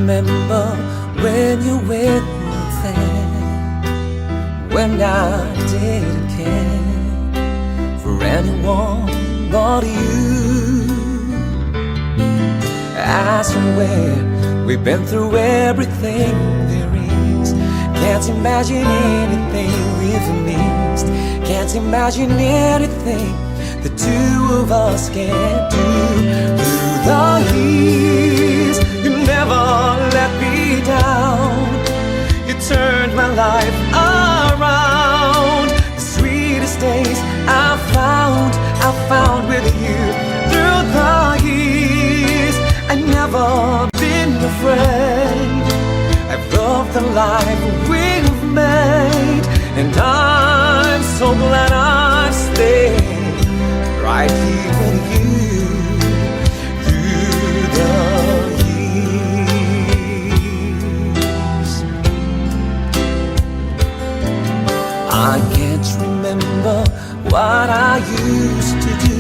remember when you were with me then, when I didn't care for anyone but you. I swear we've been through everything there is. Can't imagine anything we've missed. Can't imagine anything the two of us can do. Through the years, you never let me down. You turned my life around. The sweetest days I found with you. Through the years, I've never been afraid. I've loved the life we've made, and I'm so glad I've stayed right here with you through the years. I can't remember what I used to do,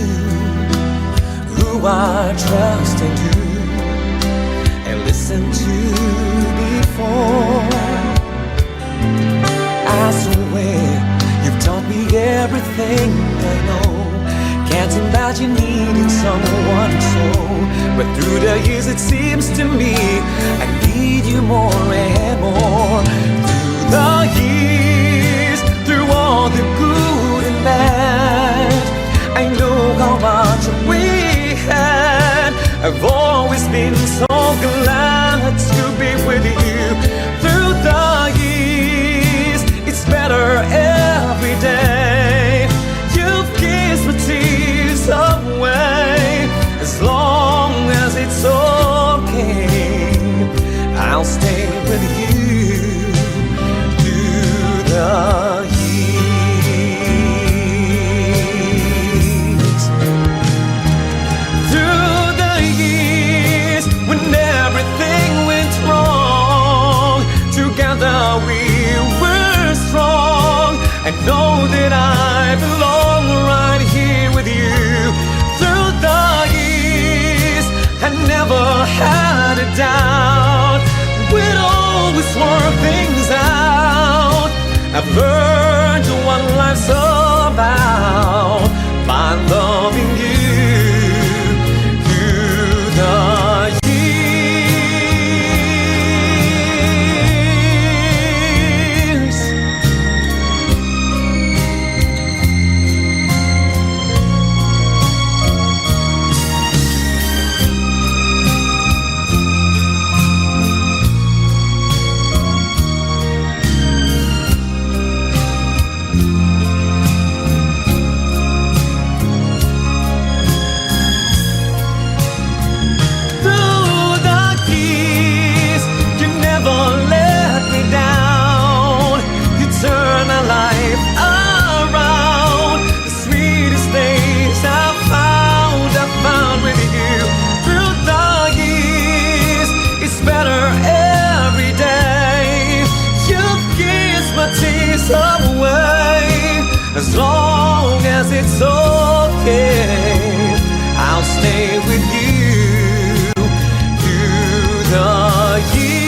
who I trusted to and listened to before. I swear you've taught me everything I know. Can't imagine needing someone so, but through the years it seems to me I need you more and more. Through the years, through all the good and bad, I know how much we had. I've always been so glad to be with you. Through the years, it's better every day. You've kissed my tears away. As long as it's okay, I'll stay with you through the years. Through the years, when everything went wrong, together we were strong. I know that I belong right here with you. Through the years, I never had a doubt. We'd always work things out. I've learned what life's about by loving you through the years. As long as it's okay, I'll stay with you through the years.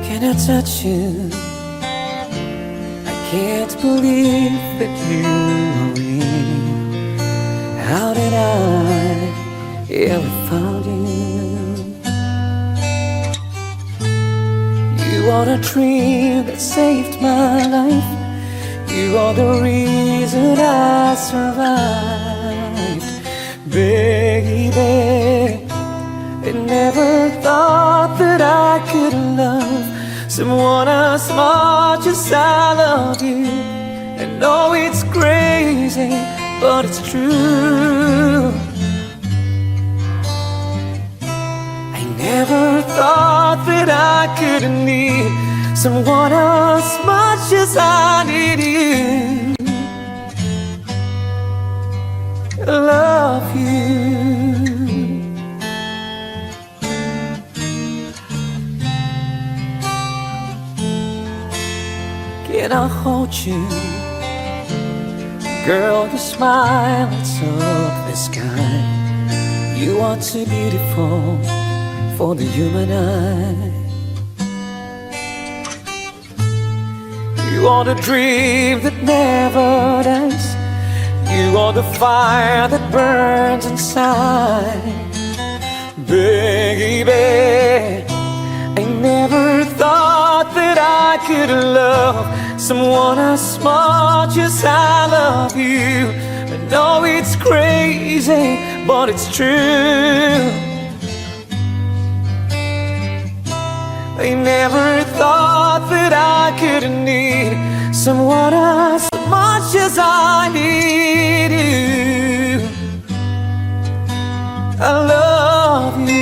Can I touch you? I can't believe that you are real. How did I ever find you? You are the dream that saved my life. You are the reason I survived. Baby, it never someone as much as I love you. I know it's crazy, but it's true. I never thought that I could need someone as much as I need you. I love you. Can I hold you? Girl, your smile lights up the sky. You are too beautiful for the human eye. You are the dream that never dies. You are the fire that burns inside. Baby, I never thought that I could love someone as much as I love you. I know it's crazy, but it's true. I never thought that I could need someone as much as I need you. I love you.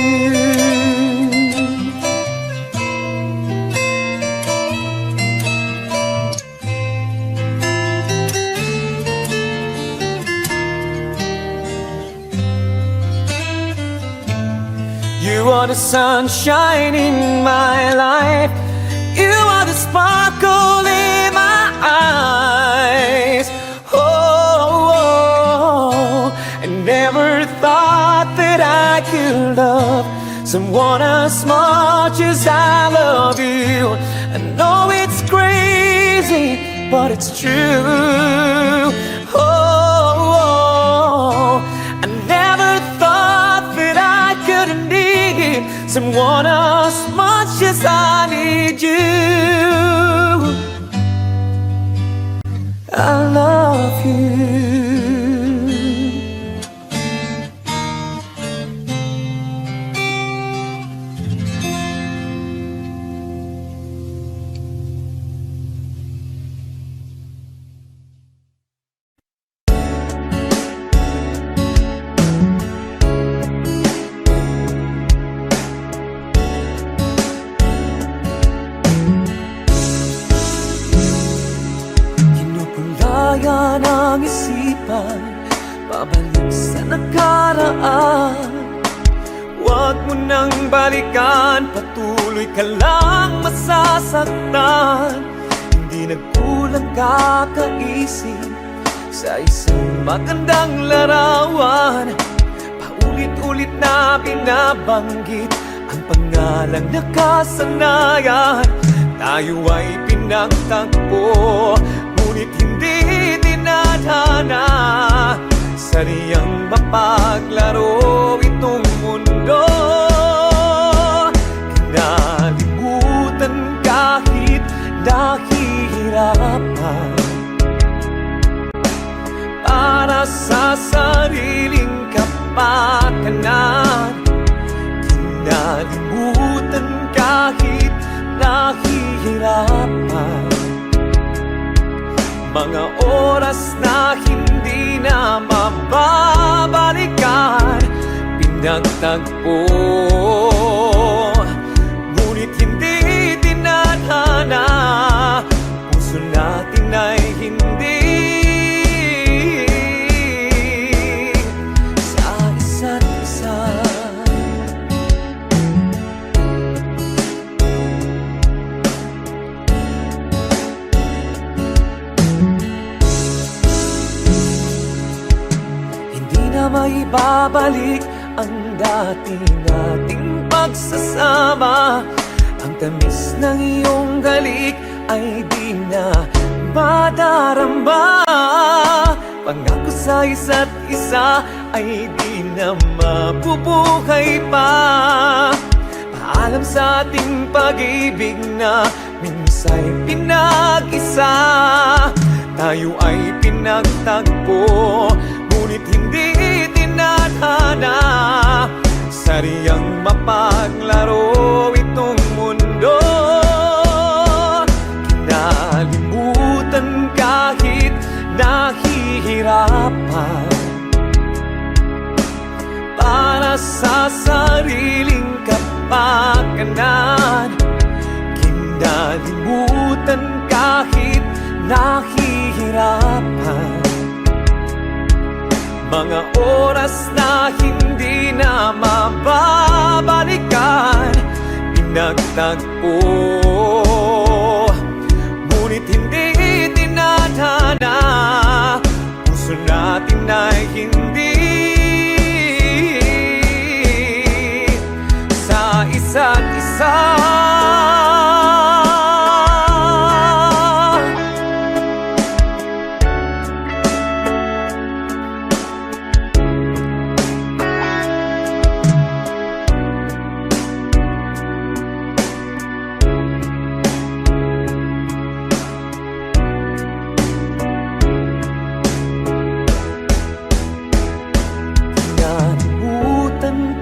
You are the sunshine in my life. You are the sparkle in my eyes. Oh, I never thought that I could love someone as much as I love you. I know it's crazy, but it's true. Oh, I never thought that I could need someone as much as I need you. I love you. Kinukulayan ang isipan, pabalik sa nakaraan. Huwag mo nang balikan, patuloy ka lang masasaktan. Hindi nagkulang kakaisip sa isang magandang larawan. Paulit-ulit na binabanggit ang pangalang nakasanayan. Tayo ay pinagtagpo, ngunit hindi dinadana. Sariyang mapaglaro itong mundo. Kinalimutan kahit nahihirapan, para sa sariling kapakanan. Kinalimutan kahit nahihirapan, mga oras na hindi na mababalikan. Pinagtagpo, ngunit hindi tinadhana. Puso natin ay hindi sa isa't isa. Maibabalik ang dati nating pagsasama. Ang tamis ng iyong halik ay di na madarama. Pangako sa isa't isa ay di na mabubuhay pa. Paalam sa ating pag-ibig na minsa'y pinag-isa. Tayo ay pinagtagpo, ngunit hindi tinadhana. Sariyang mapaglaro itong mundo. mapagpapaganan. Kinalimutan kahit nahihirapan, mga oras na hindi na mababalikan. Pinagtagpo, ngunit hindi tinadhana. Puso natin ay hindi sa isa't isa.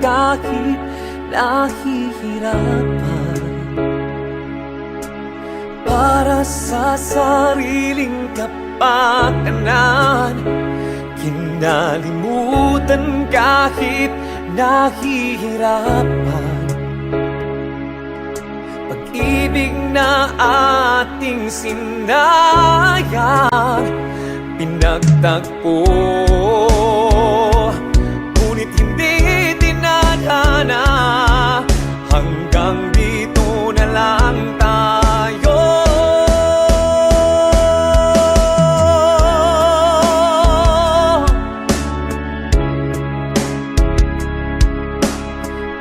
Kahit nahihirapan, para sa sariling kapakanan. Kinalimutan kahit nahihirapan, pag-ibig na ating sinayang. Pinagtagpo, ngunit hindi tinadhana. Hanggang dito na lang tayo.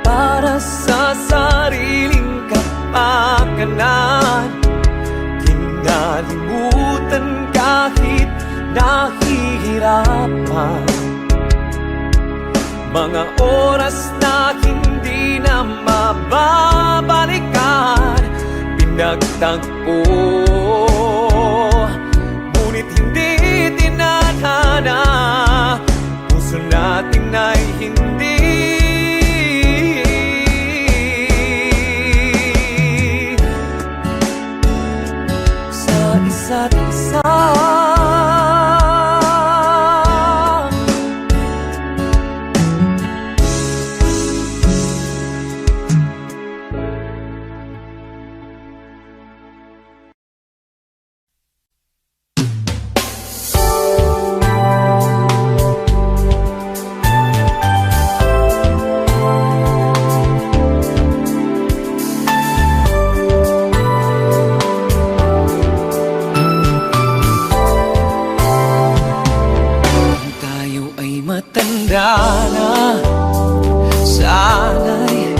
Para sa sariling kapakanan, kinalimutan kahit nahihirapan, mga oras na hindi na mababalikan. Pinagtagpo, ngunit hindi tinadhana. Puso natin ay hindi sa isa't isa. Sana'y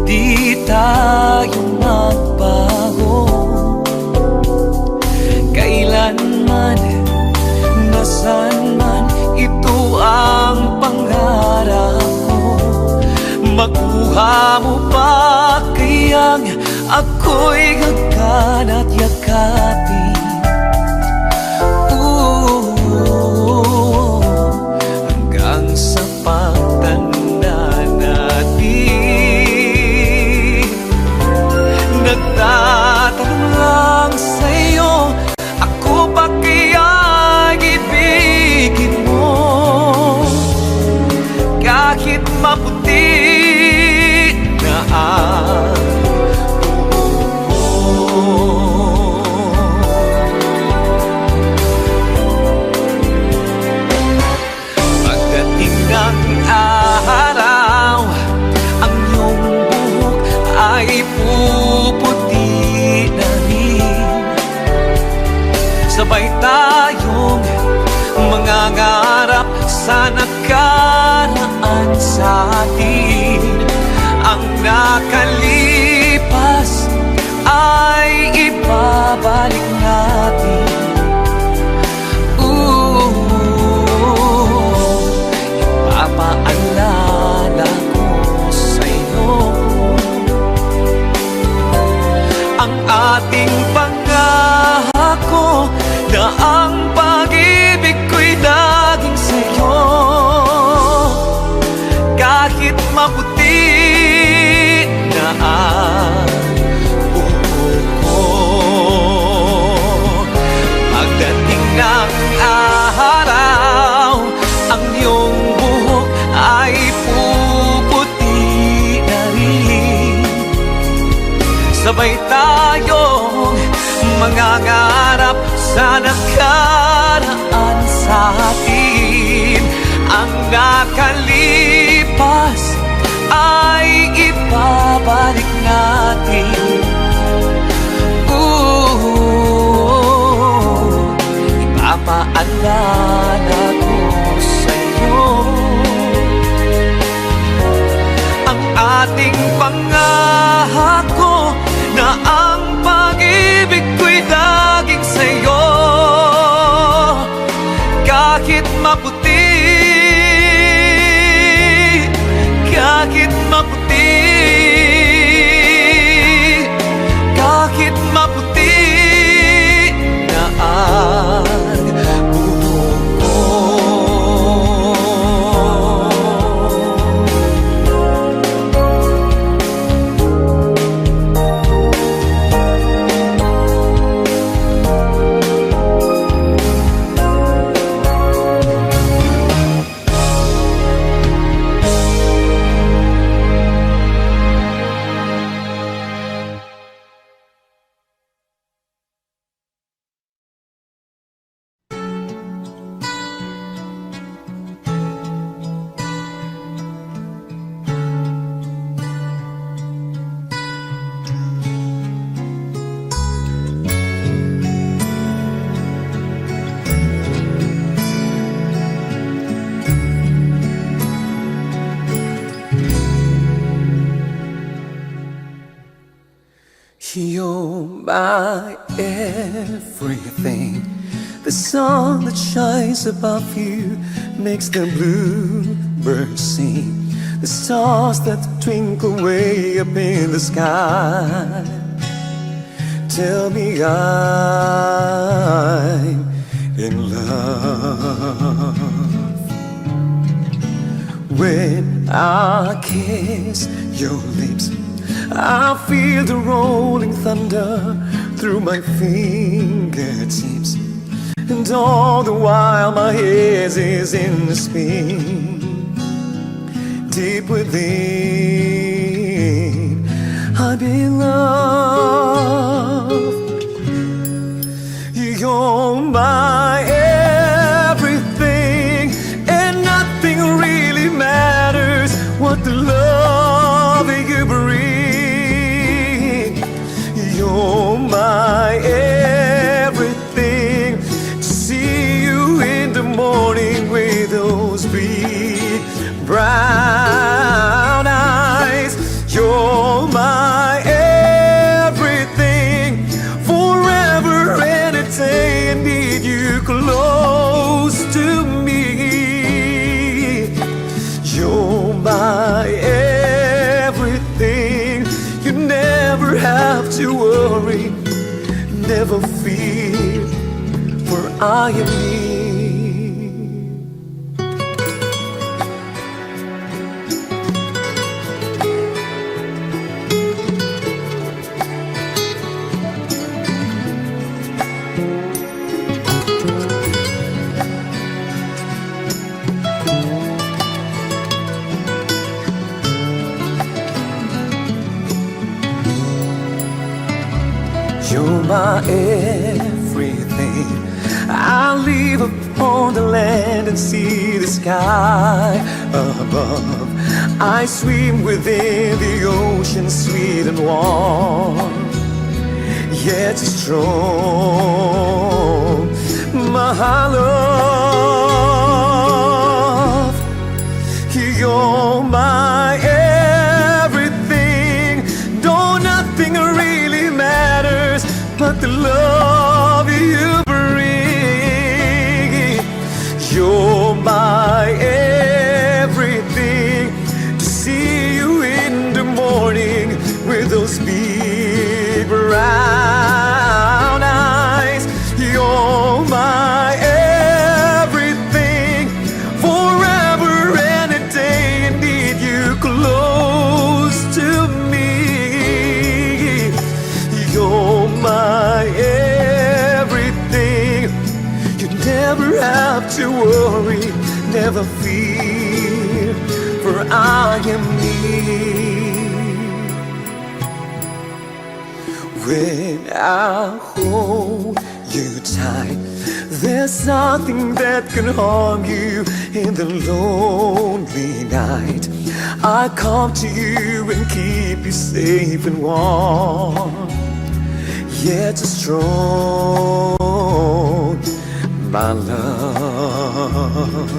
di tayo magbago, kailanman, nasan man. Ito ang pangarap ko. Makuha mo ba kayang ako'y hagkan at yakapin? Hanggang sa pagtanda natin, nagtatanong lang sa'yo, ako ba kaya ibigin mo? Kahit maputi na ang araw, ang iyong buhok ay puputi na rin. Sabay tayong mangangarap sa nakaraan sa atin. Ang nakalipas ay ibabalik natin. Paalala ko sa'yo ang ating pangako na ang pag-ibig ko'y laging sa'yo. Kahit maputi na ang buhok ko, pagdating ng araw, ang iyong buhok ay puputi na rin. sabay tayong mangangarap sa nakaraan sa atin. Ang nakalipas ay ibabalik natin. Ipapaalala ko sa'yo ang ating pangako na ang pag-ibig ko'y laging sa'yo. Kahit maputi, kahit maputi, kahit maputi na ang buhok ko. You're my everything. The sun that shines above you makes the bluebirds sing. The stars that twinkle way up in the sky tell me I'm in love. When I kiss your lips, I feel the rolling thunder through my fingertips, and all the while my head is in the spin. Deep within, I'm in love. You're my everything, and nothing really matters what the love you bring. You're my everything. To see you in the morning with those big brown eyes. You're my everything. Forever and a day I need you close to me. You're my everything. You never have to worry, never fear, for I am near. You're my everything. I live upon the land and see the sky above. I swim within the ocean, sweet and warm, yet strong. My love, you're my everything. Though nothing really matters but the love you bring. You're my everything. To see you in the morning with those big brown eyes. You're my everything. Forever and a day I need you close to me. You're my everything. You never have to worry, never fear, for I am near. When I hold you tight, there's nothing that can harm you in the lonely night. I come to you and keep you safe and warm, yet strong, my love.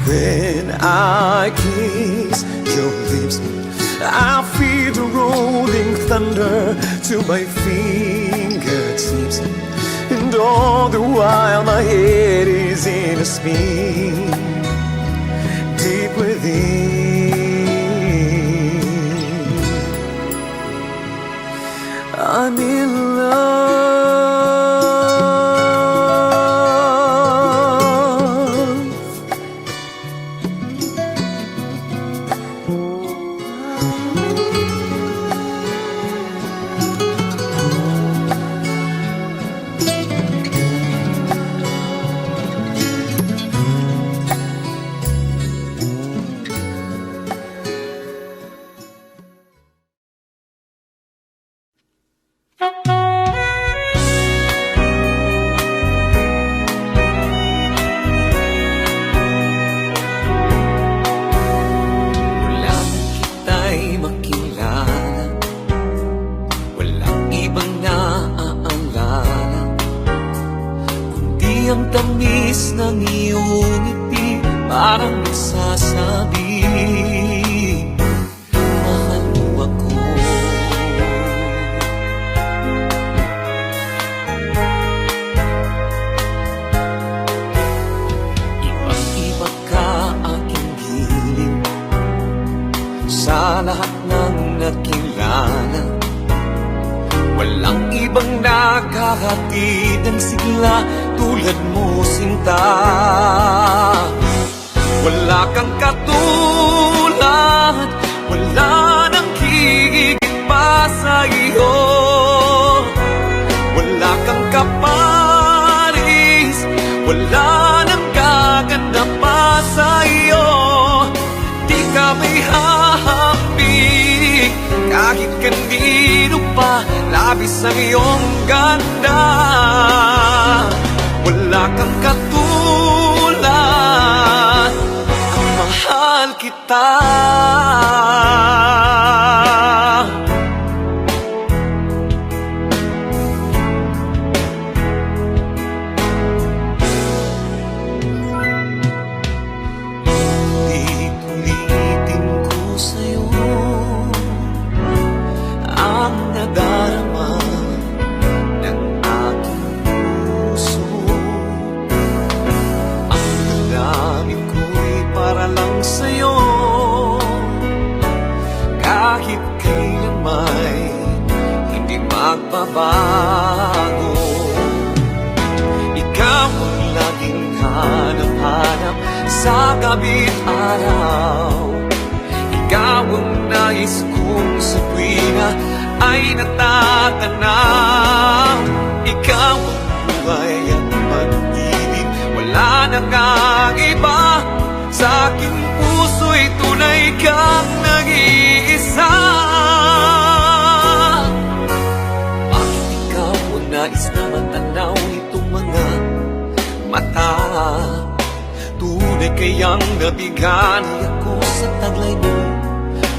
When I kiss your lips, I feel the rolling thunder to my fingertips, and all the while my head is in a spin deep within. I'm in love. Ang tamis ng iyong ngiti parang nagsasabi, mahal mo ako. Ibang-iba ka aking giling sa lahat ng nakilala. Walang ibang nakahatid ng sigla tulad mo, sinta. Wala kang katulad, wala nang higit pa sa iyo. Wala kang kaparis, wala nang gaganda pa sa iyo. Di ka may hahambing kahit kanino pa, labis ang iyong ganda. Wala kang katulad, ang mahal kita. Ulit-ulitin ko sa'yo ang nadarama ng aking puso. Ang damdamin ko'y para lang sa'yo, kahit kailan may hindi magbabago. Ikaw ang laging hanap-hanap sa gabi't araw. Ikaw ang nais kong sa tuwina ay natatanaw. Ikaw ang buhay at pag-ibig, wala nang ang iba. Sa aking puso'y tunay kang nag-iisa. Bakit ikaw ang nais na matanaw itong mga mata? Tunay kayang nabigani ako sa taglay mo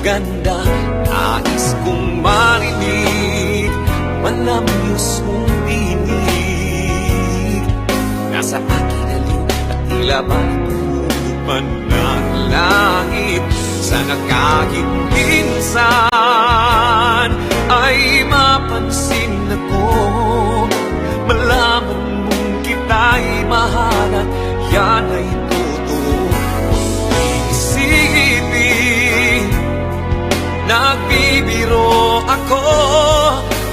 ganda. Nais kong marinig, malamyos mong dinig. Nasa akin alin at tila man ng langit. Sana kahit minsan ay mapansin ako, malaman mong kita'y mahal at yan ay totoo. Iisipin, nagbibiro ako,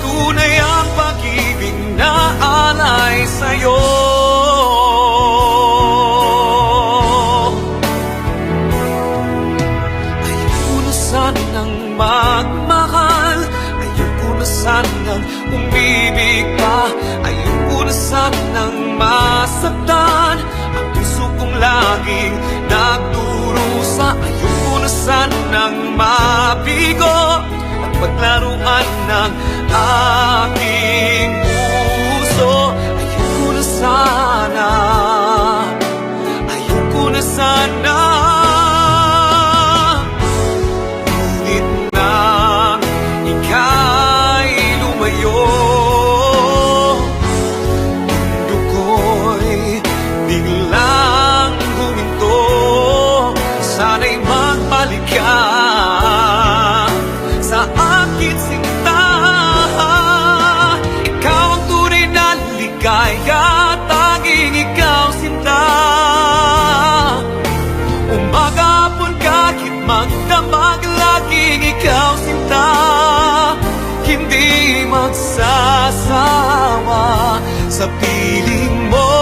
tunay ang pag-ibig na alay sa'yo. Ayoko na sanang magmahal, ayoko na sanang umibig pa, ayoko na sanang masaktan ang puso kong laging nagdurusa. Ayoko na sanang mabigo at laruan ng aking puso. Ayoko na sana, ayoko na sana, ngunit nang ika'y lumayo, mundo ko'y biglang huminto. Sana'y magbalik ka sa akin, sinta. Ikaw ang tunay na ligaya, tanging ikaw, sinta. Umaga, hapon, kahit magdamag, laging ikaw, sinta. Hindi magsasawa sa piling mo.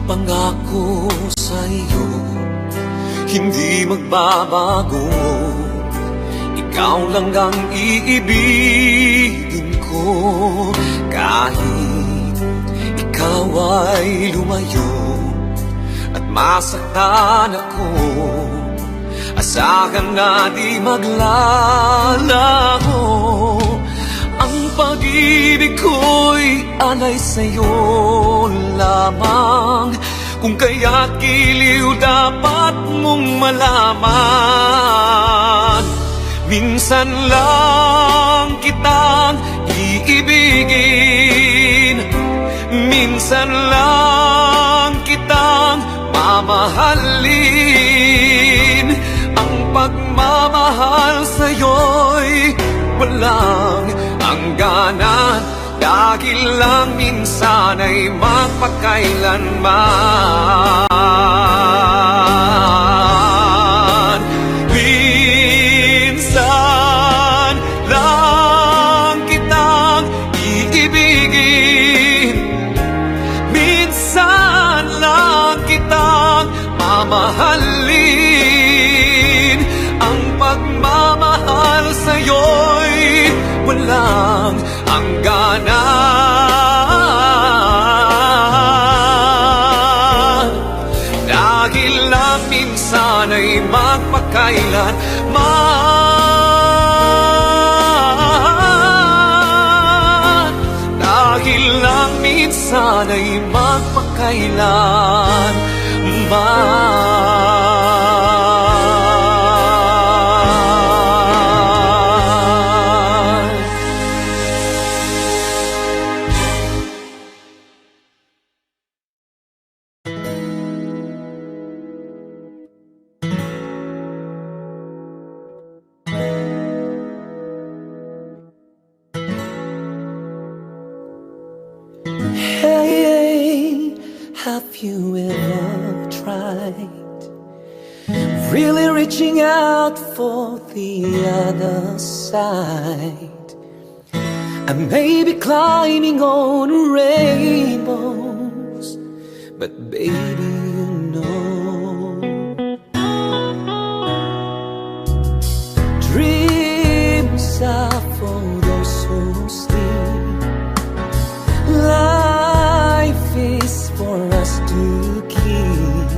Pangako sa iyo, hindi magbabago. Ikaw lang ang iibigin ko. Kahit ikaw ay lumayo at masaktan ako, asahan na di maglalaho. Ang pag-ibig ko'y alay sa'yo lamang. Kung kaya't giliw dapat mong malaman, minsan lang kitang iibigin, minsan lang kitang mamahalin. Ang pagmamahal sa'yo'y walang hangganan, dahil lang minsan ay magpakailanman. Minsan lang kitang iibigin, minsan lang kitang mamahalin. Ang pagmamahal sa'yo'y walang hangganan, dahil lang minsan ay magpakailanman, dahil lang minsan ay Hey, have you ever tried really reaching out for the other side? And maybe climbing on rainbows, but baby, you know, dreams are for those who sleep. Life is for us to keep.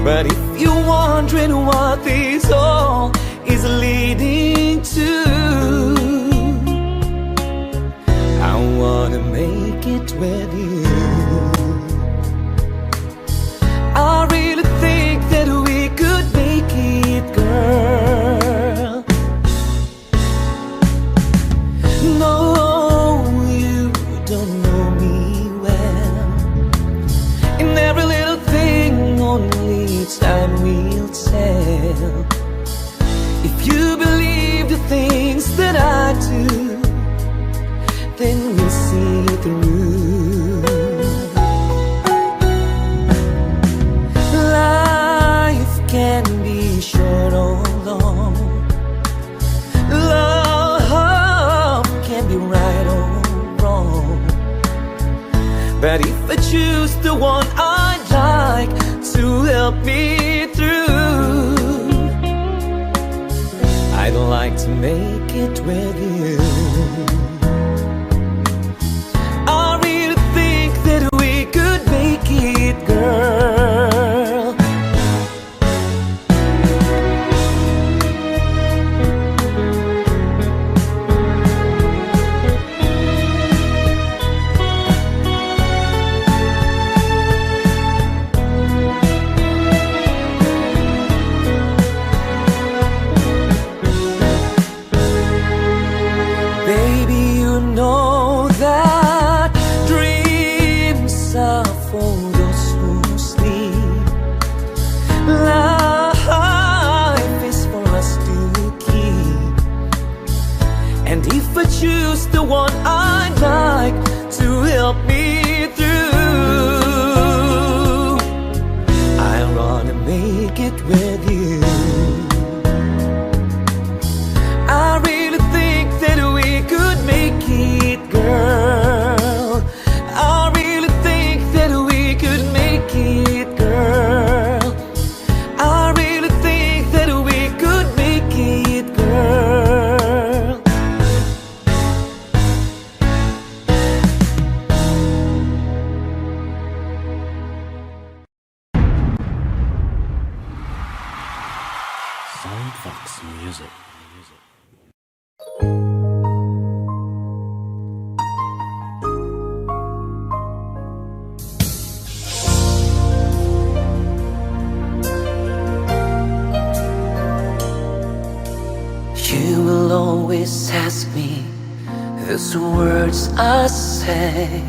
But if you're wondering what this all is leading to, I wanna make it with you. I really think that we could make it, girl. No, you don't know me well. In every little thing, only time will tell. If you believe the things that I do, then we'll see through. Life can be short or long. Love can be right or wrong. But if I choose the one I'd like to help me with you. I really think that we could make it, girl. Baby, you know that dreams are for those who sleep. Life is for us to keep. And if I choose the one I'd like to help me through, I wanna make it with you. I really think that we could make it, girl. I really think that we could make it, girl. I really think that we could make it, girl. Soundfox Music. You will always ask me those words I say,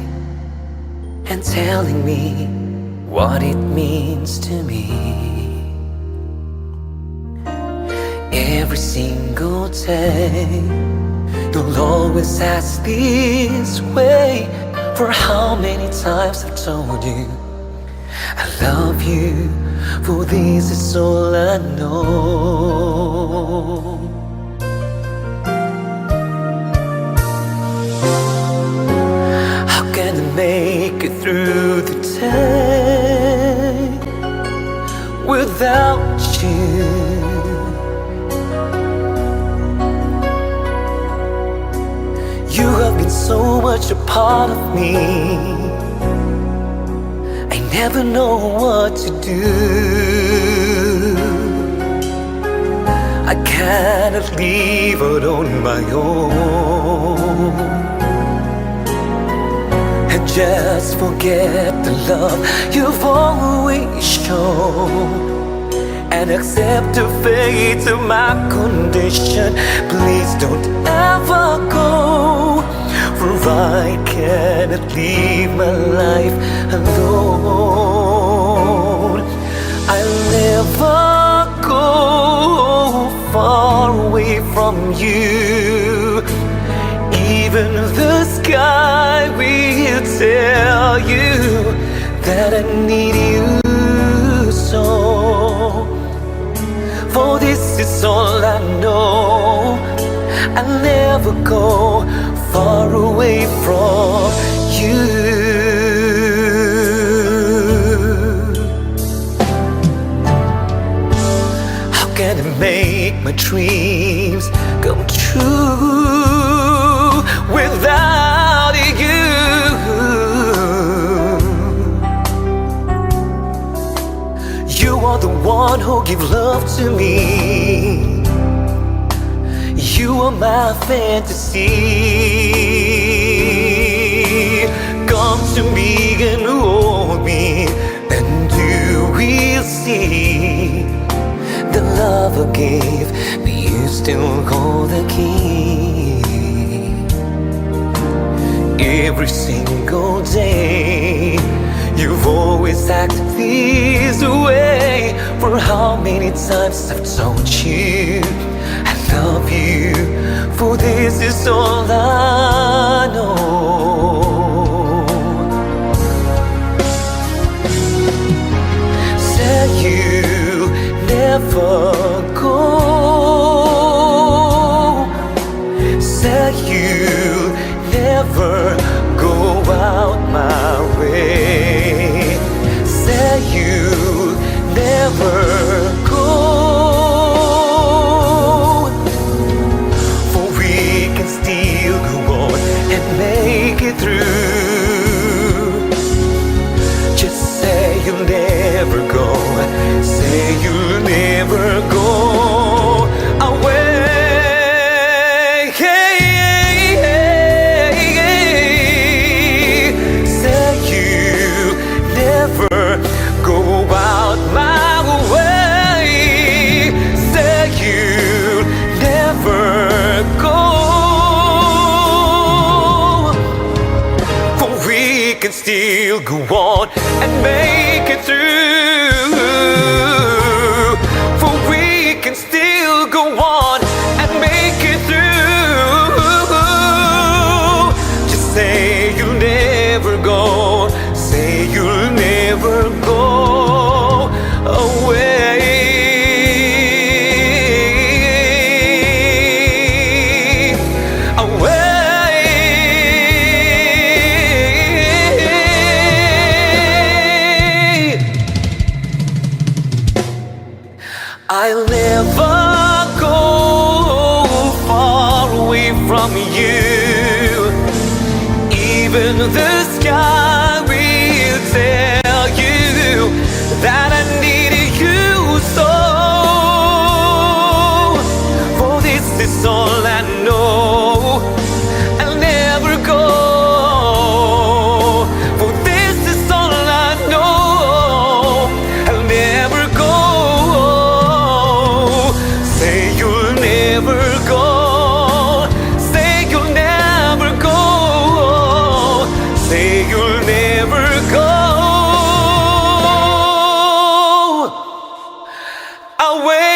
and telling me what it means to me. Every single day, you'll always ask this way. For how many times I've told you I love you, for this is all I know. How can I make it through the day without you? You have been so much a part of me, I never know what to do. I cannot leave out on my own and just forget the love you've always shown, and accept the fate of my condition. Please don't ever go, for I cannot live my life alone. I'll never go far away from you. Even the sky will tell you that I need you so. For this is all I know. I'll never go far away from you. How can I make my dreams come true without you? You are the one who give love to me. You are my fantasy. Come to me and hold me, and you will see the love I gave, but you still hold the key. Every single day, you've always acted this way. For how many times I've told you I love you, for this is all I know. Say you'll never go, say you'll never go out my way, say you'll never go, for we still go on and make it through. For we can still go on and make it through. Just say you'll never go, say you'll never go away. I'll never go far away from you. Even the sky will tell you that I need you so. For this is all I know. I'll never go. For this is all I know. I'll never go. Say you'll never go. Say you'll never go. Say you'll never go away.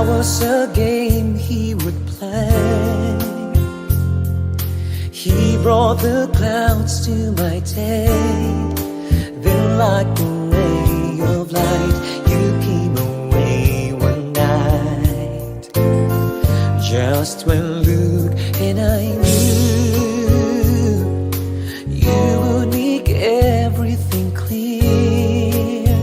Was a game he would play. He brought the clouds to my take. Then like a ray of light, you came away one night. Just when Luke and I knew you would make everything clear,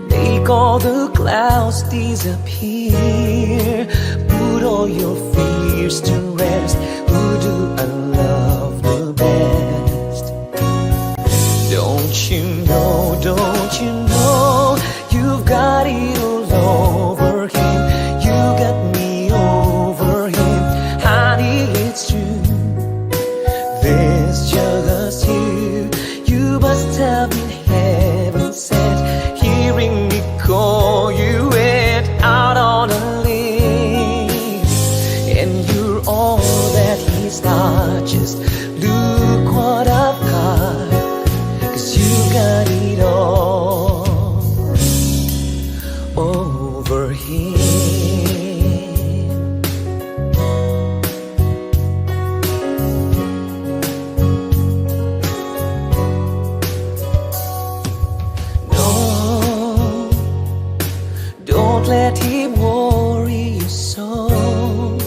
make all the clouds disappear, put all your fears to rest. Who do I love the best? Don't you know, you've got it all over him. You got me over him. Honey, it's true, there's just you. You must have been heaven sent, hearing me call you. Went out on a limb, and you're all that he's not. Just look what I've got, 'cause you got it all over him. Don't let him worry your soul.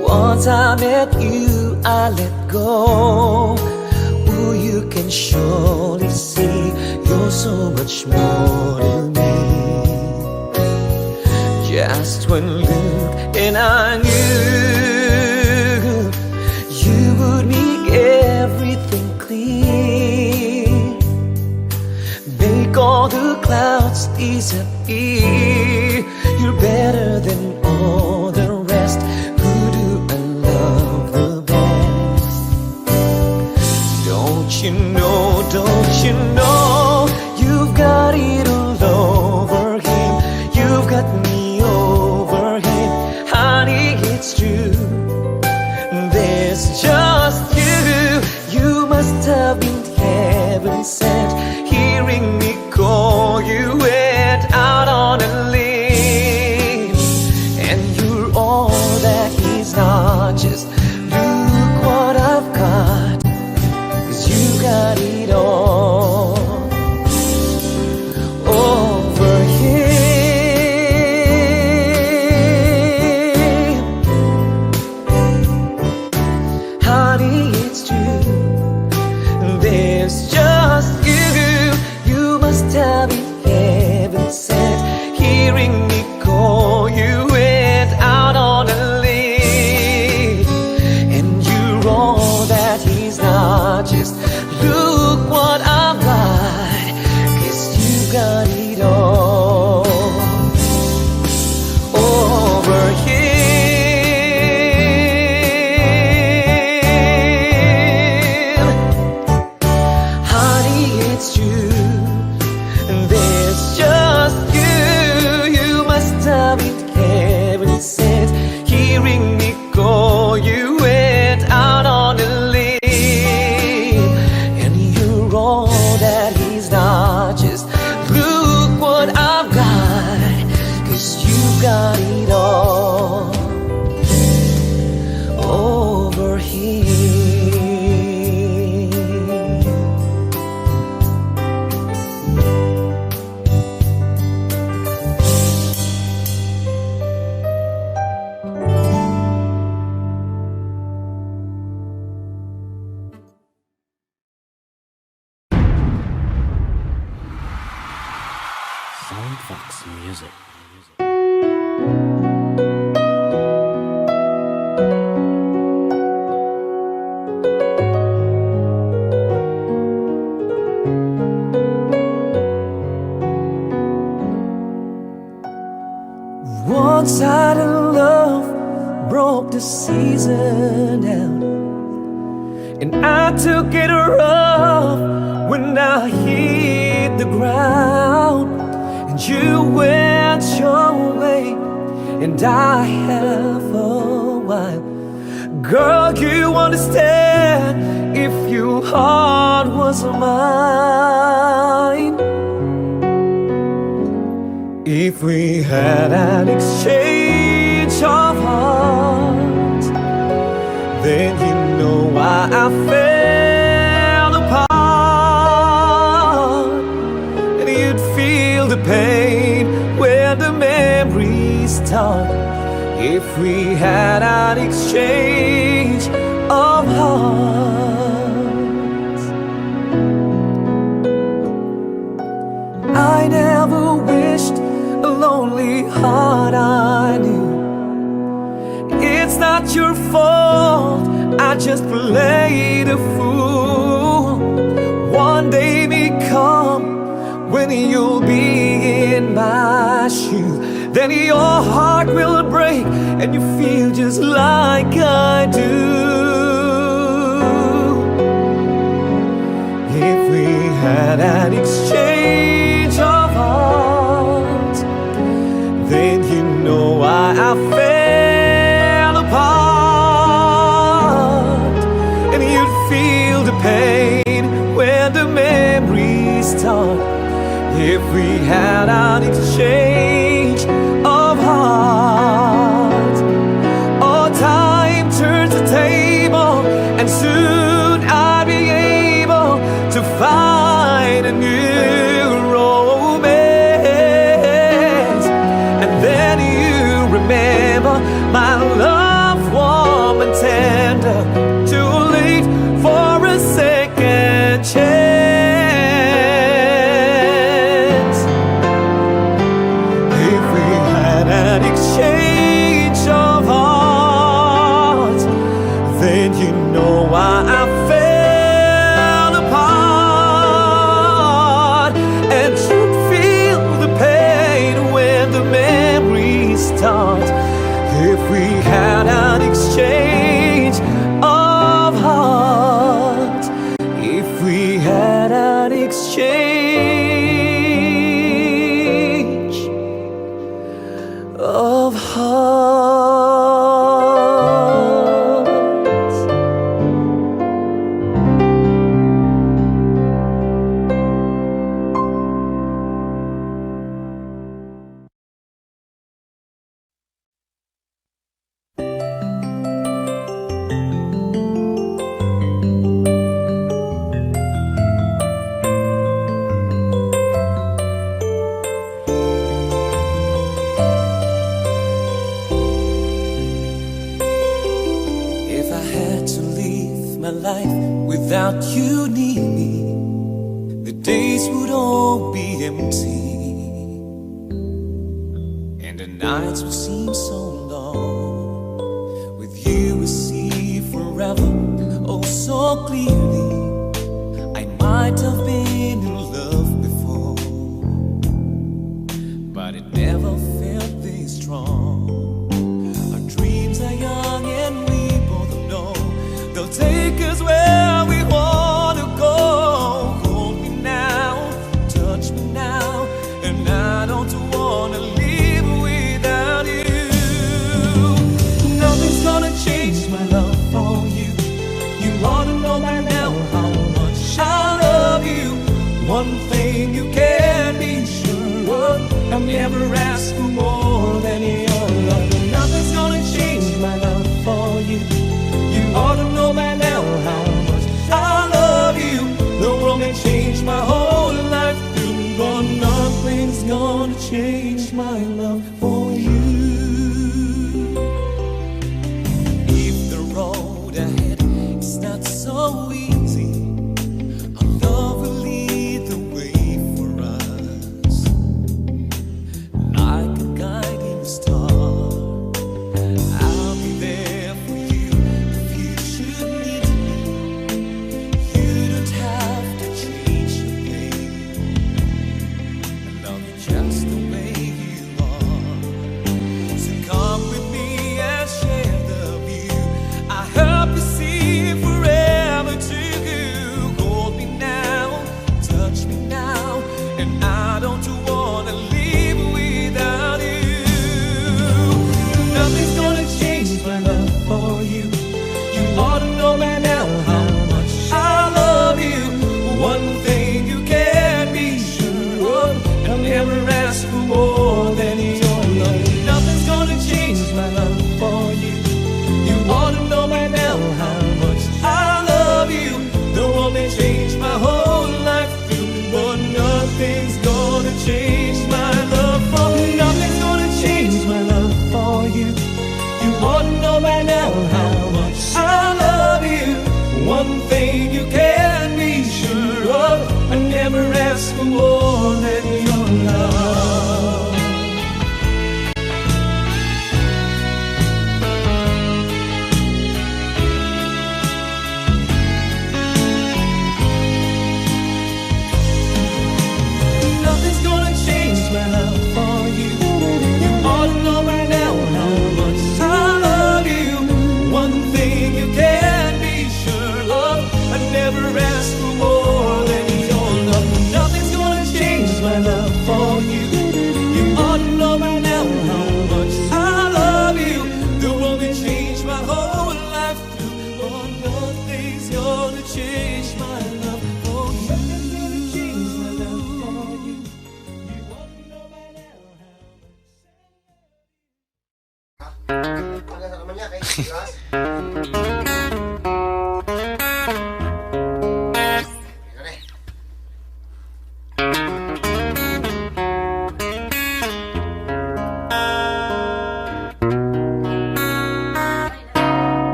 Once I met you, I let go. Ooh, you can surely see you're so much more to me. Just when Luke and I knew you would make everything clear, make all the clouds disappear. You're better than all the rest. Who do I love the best? Don't you know, you've got it all over him. You've got me over him. Honey, it's true, there's just you. You must have been heaven sent, hearing me call you. Went out on a limb, and you're all that he's not. Just look what I've got, 'cause you got it all over him. music. One-sided love broke the season out, and I took it rough when I hit the ground. And you went your way, and I have a while. Girl, you understand if your heart was mine. If we had an exchange of hearts, then you know why I fell apart. And you'd feel the pain when the memories start. If we had an exchange of hearts, I never wished a lonely heart I knew. It's not your fault, I just played a fool. One day may come when you'll be in my shoes. Then your heart will break and you feel just like I do. If we had an exchange of hearts, then you know why I fell apart. And you'd feel the pain when the memories start. If we had an exchange of hearts, oh, time turns the table, and soon I'll be able to find a new romance. And then you remember my love, warm and tender, too late for a second chance. If we had an exchange of hearts, then you know why I fell apart. And you'd feel the pain when the memories start. If we had an exchange of hearts, if we had an exchange of hearts. If I had to live my life without you near me, the days would all be empty, and the nights would seem so long. With you we see forever, oh so clearly. I might have been in love before, but it never felt this strong. Our dreams are young and we both know they'll take us where we want to go. Hold me now, touch me now, and I don't want to live without you. Nothing's gonna change my love for you. You ought to know by now how much I love you. One thing you can be sure of, I'll never ask for more than your love. Nothing's gonna change my love for you. You ought to know by now how much I love you. The world may change my whole life through, but nothing's gonna change my love for you. If the road ahead is not so easy, our love will lead the way for us.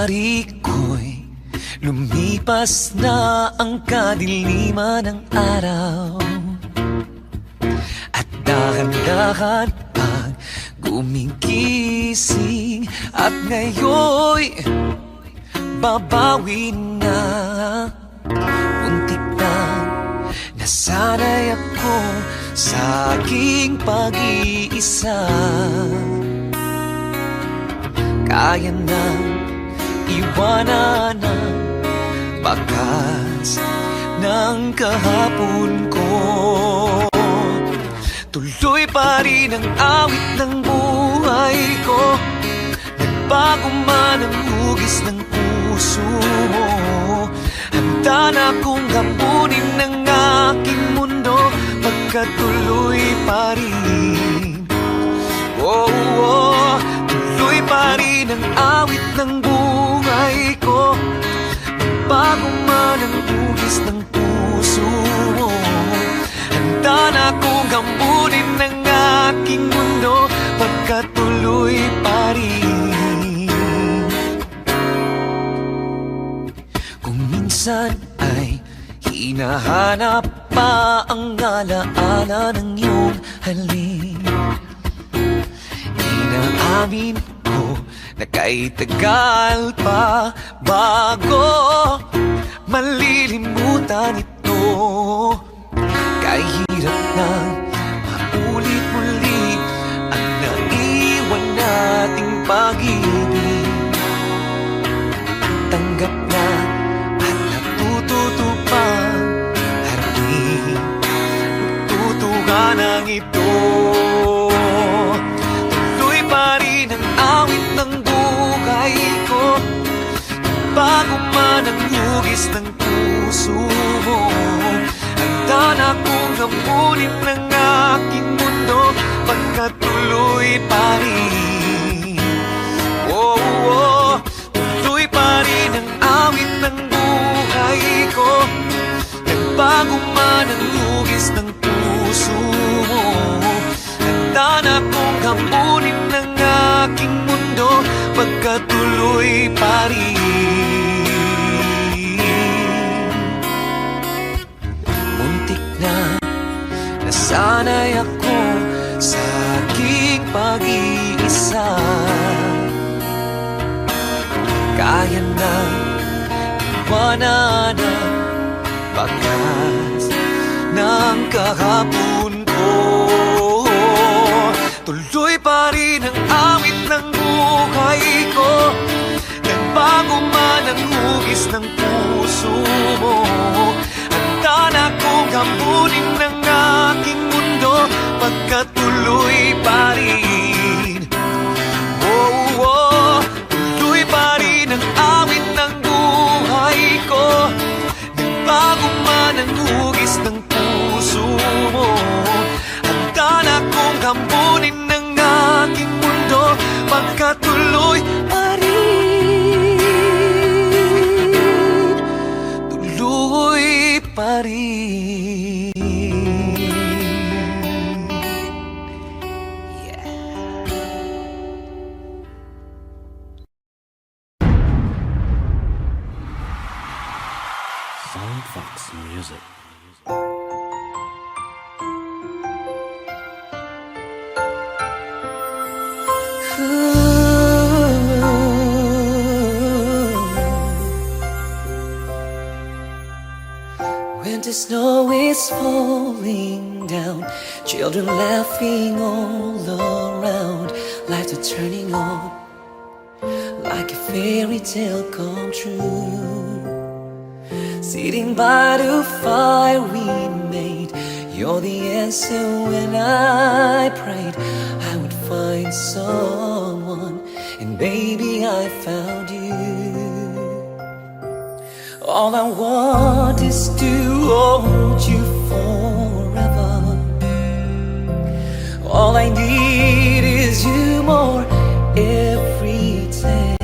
pari ko'y lumipas na ang kadiliman ng araw. At dahan-dahan pag gumigising, at ngayon'y babawi na. Muntik na nasanay ako sa aking pag-iisa. Kaya nang iwanan ang bakas ng kahapon ko. Tuloy pa rin ang awit ng buhay ko. Nagbago man ang hugis ng puso mo. Handa na kong gamunin ng aking mundo, pagkatuloy pa rin. Oh, oh, tuloy pa rin ang awit ng buhay ko. Nagbago man ang hugis ng puso mo. Handa na kong gamunin ng aking mundo, pagkatuloy pa rin. Kung minsan ay hinahanap pa ang alaala ng iyong halik, inaamin ko na kay tagal pa bago malilimutan ito. Kahirap na maulit muli ang naiwan nating pag-ibig. Tanggap na at natututo pa, harapin tutuhanan ito. Tuloy pa rin ang awit ng buhay ko. Bago man ang hugis ng puso mo, handa na kong gamunin ng aking mundo, pagkatuloy pa rin. Oh, oh, tuloy pa rin ang awit ng buhay ko. Nagbago man ang hugis ng puso mo, handa na kong gamunin ng aking mundo, pagkatuloy pa rin. Muntik na nasanay ako sa aking pag-iisa. Kaya na iwanan ang bakas ng kahapon ko. Tuloy pa rin ang awit ng buhay ko. Nagbago man ang hugis ng puso mo, handa na kong gamunin ng aking mundo, pagkatuloy pa rin. Oh, oh, tuloy pa rin ang awit ng buhay ko. Nagbago man ang hugis ng puso mo, handa na kong gamunin ng aking mundo, pagkatuloy pa rin. Tuloy pa rin. Soundfox Music. Winter snow is falling down, children laughing all around, lights are turning on like a fairy tale come true. Sitting by the fire we made, you're the answer when I prayed I would find someone, and baby I found you. All I want is to hold you forever. All I need is you more every day.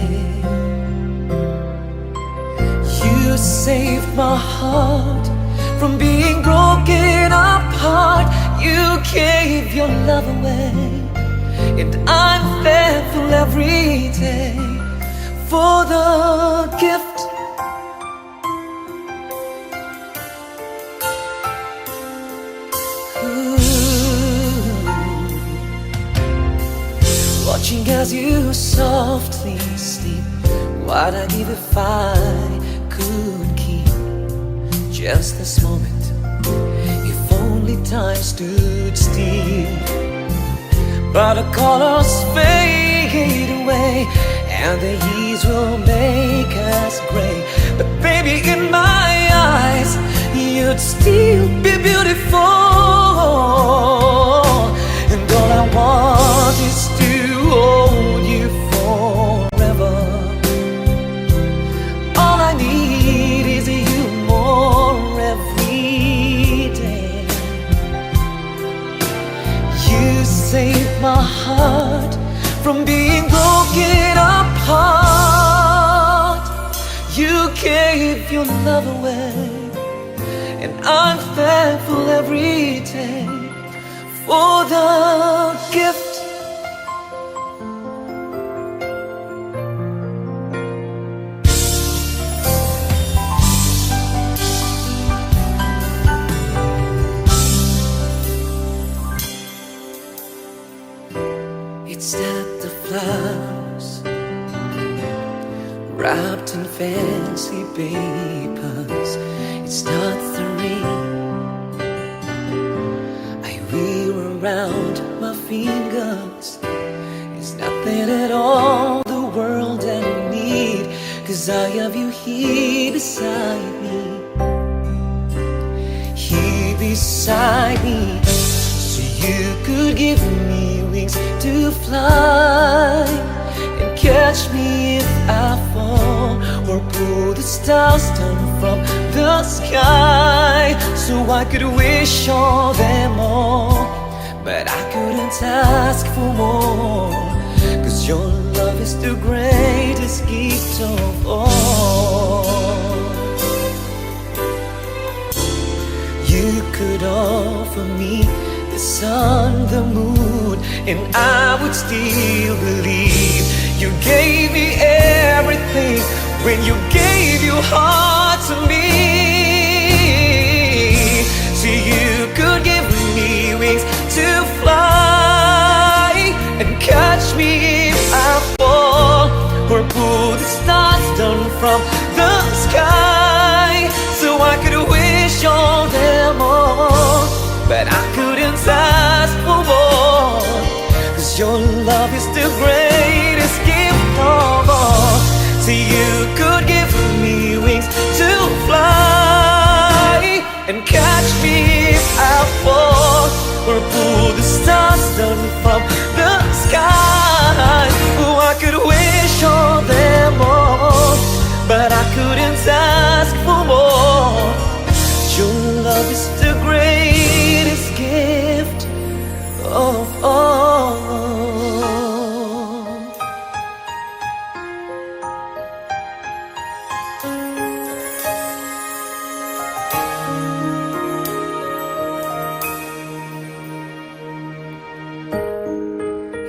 You saved my heart from being broken apart. You gave your love away, and I'm thankful every day for the gift. Watching as you softly sleep, what I'd give if I could keep just this moment, if only time stood still. But the colors fade away and the years will make us gray. But baby, in my eyes, you'd still be beautiful. And all I want is to hold you forever. All I need is you more every day. You saved my heart from being broken apart. You gave your love away, and I'm thankful every day for the gift. It's not the flowers wrapped in fancy papers. It's not the ring I wear around my fingers. It's nothing at all the world I need, 'cause I have you here beside me. Here beside me, so you could give me wings to fly and catch me if I fall, or pull the stars down from the sky, so I could wish on them all. But I couldn't ask for more, 'cause your love is the greatest gift of all. You could offer me the sun, the moon, and I would still believe. You gave me everything when you gave your heart to me. See, you could give me wings to fly and catch me if I fall, or pull the stars down from the sky, so I could wish on them all. But I couldn't ask for more, 'cause your love is the greatest gift of all. See, you could give me wings to fly and catch me if I fall, or pull the stars down from the sky. Oh, I could wish on them all, but I couldn't ask for more. Your love is the greatest gift of all.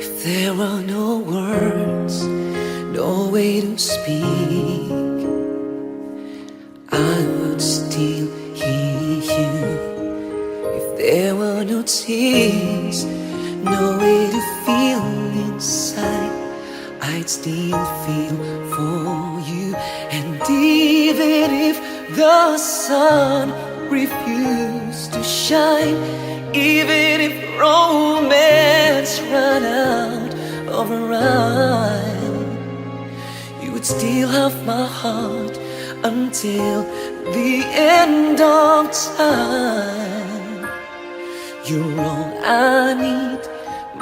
If there were no words, no way to speak, I would still hear you. If there were no tears, no way to feel inside, I'd still feel for you. And even if the sun refused to shine, even if romance ran out of rhyme, you would still have my heart until the end of time. You're all I need,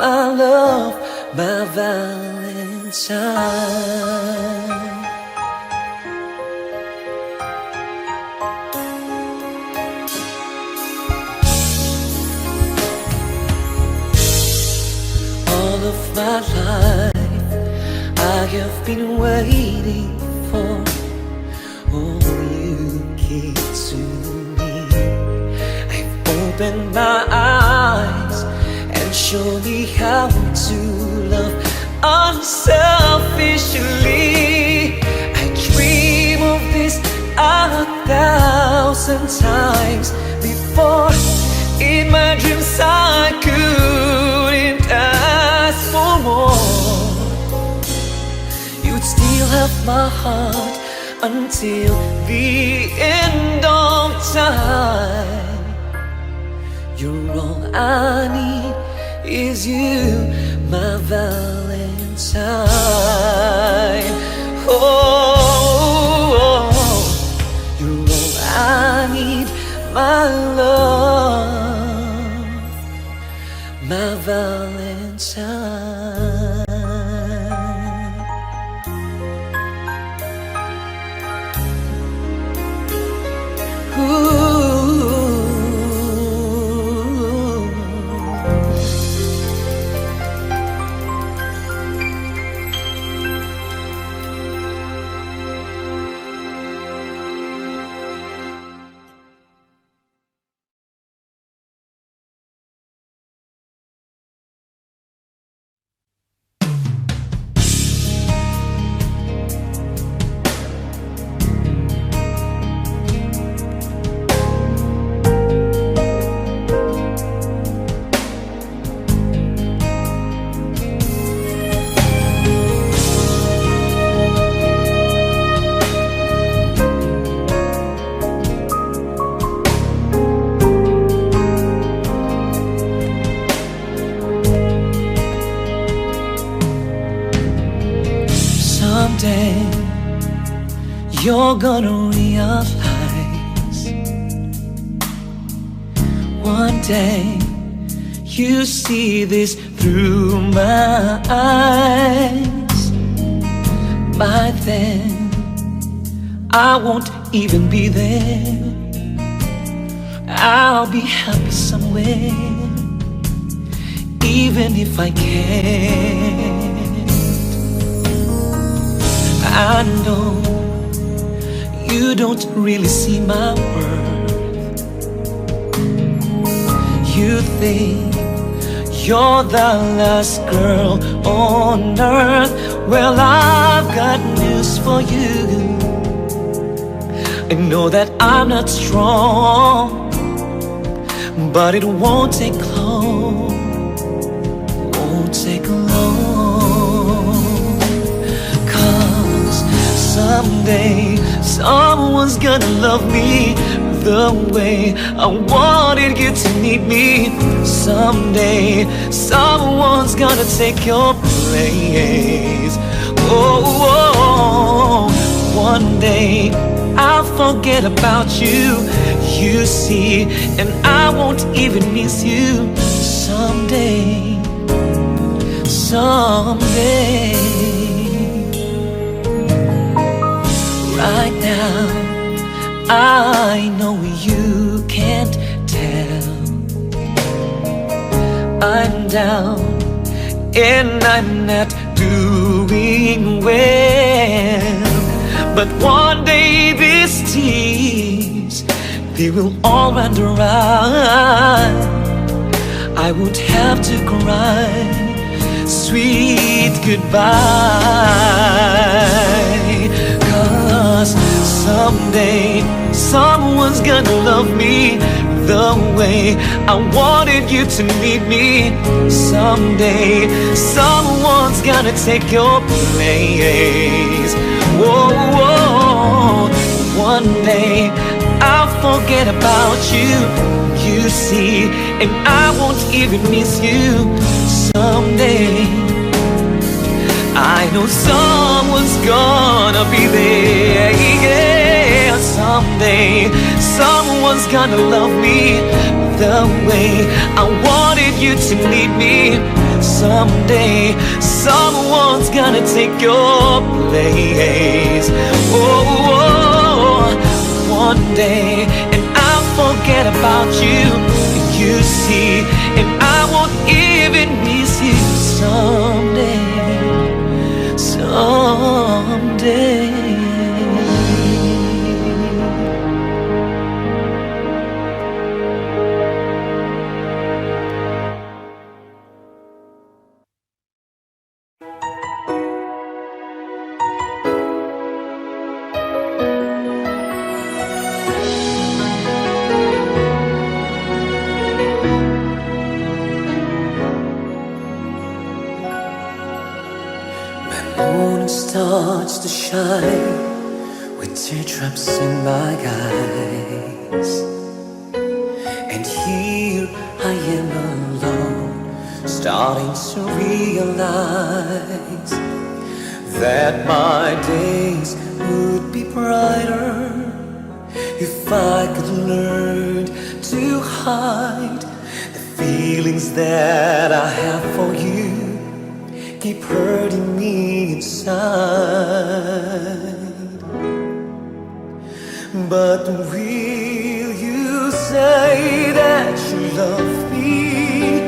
my love, my Valentine. All of my life I have been waiting for. Oh, you give to me. I've opened my eyes and shown me how to love unselfishly. 1,000 times before. In my dreams I couldn't ask for more. You'd still have my heart until the end of time. You're all I need, is you, my Valentine. Oh, you're all I need, my love, my Valentine. Ooh. Someday you're gonna realize, one day you see this through my eyes. By then I won't even be there. I'll be happy somewhere, even if I can't. I know you don't really see my worth. You think you're the last girl on earth. Well, I've got news for you. I know that I'm not strong, but it won't take long. Won't take long. Someday, someone's gonna love me the way I wanted you to need me. Someday, someone's gonna take your place. Oh, one day I'll forget about you, you see, and I won't even miss you. Someday, someday. Right now, I know you can't tell. I'm down and I'm not doing well. But one day these tears, they will all run dry. I won't have to cry sweet goodbye. Someday, someone's gonna love me the way I wanted you to need me. Someday, someone's gonna take your place. Whoa, whoa. One day, I'll forget about you, you see, and I won't even miss you. Someday, I know someone's gonna be there, yeah. Someday, someone's gonna love me the way I wanted you to need me. Someday, someone's gonna take your place. Oh, one day, and I'll forget about you, you see, and I won't even miss you. Someday, someday. moon starts to shine with teardrops in my eyes, and here I am alone, starting to realize that my days would be brighter if I could learn to hide the feelings that I have for you. Keep hurting me inside. But will you say that you love me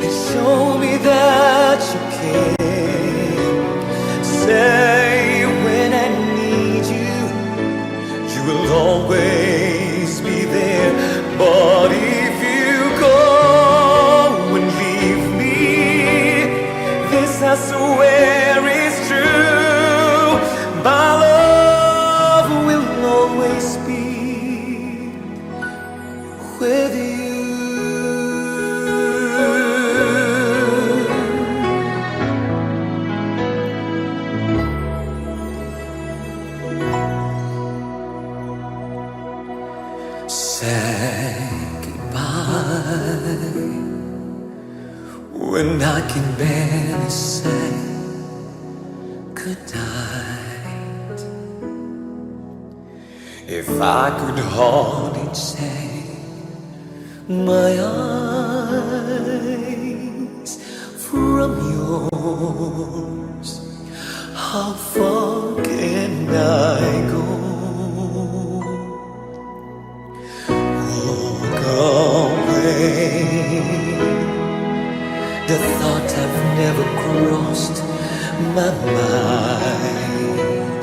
and show me that you care? Say when I need you, you will always be there. But if you go and leave me, this I swear is true. My love will always be with you. Say goodbye when I can barely say goodnight. If I could hardly take my eyes from yours, how far can I go? Walk away. The thought have never crossed my mind.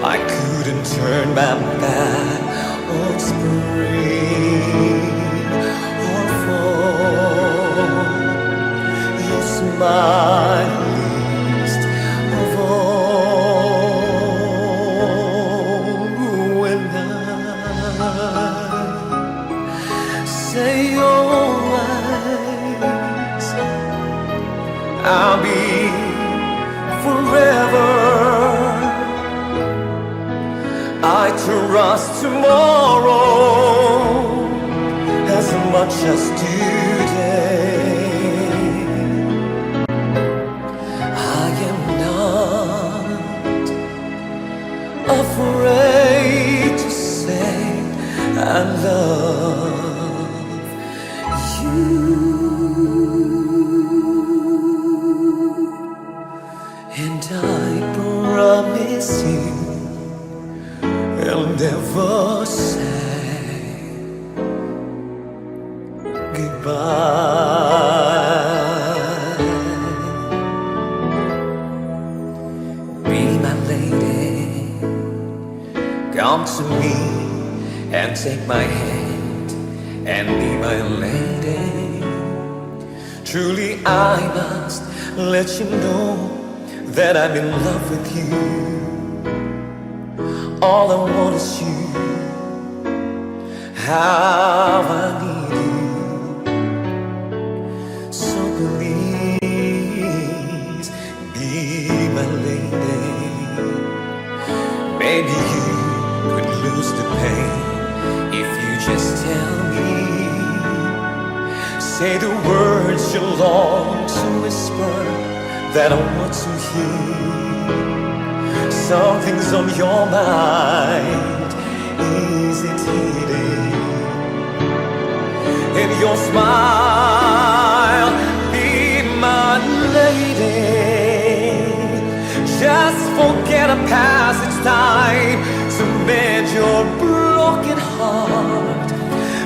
I couldn't turn my back on spring or fall. Your smile least of all. When I say always, I'll be forever. I trust tomorrow as much as today. I am not afraid to say I love you. And I promise you I'll never say goodbye. Be my lady, come to me and take my hand and be my lady. Truly I must let you know that I'm in love with you. All I want is you. How I need you. So please be my lady. Maybe you could lose the pain if you just tell me. Say the words you long to whisper that I want to hear. Something's on your mind, is it hidden? In your smile, be my lady. Just forget a passage time to mend your broken heart.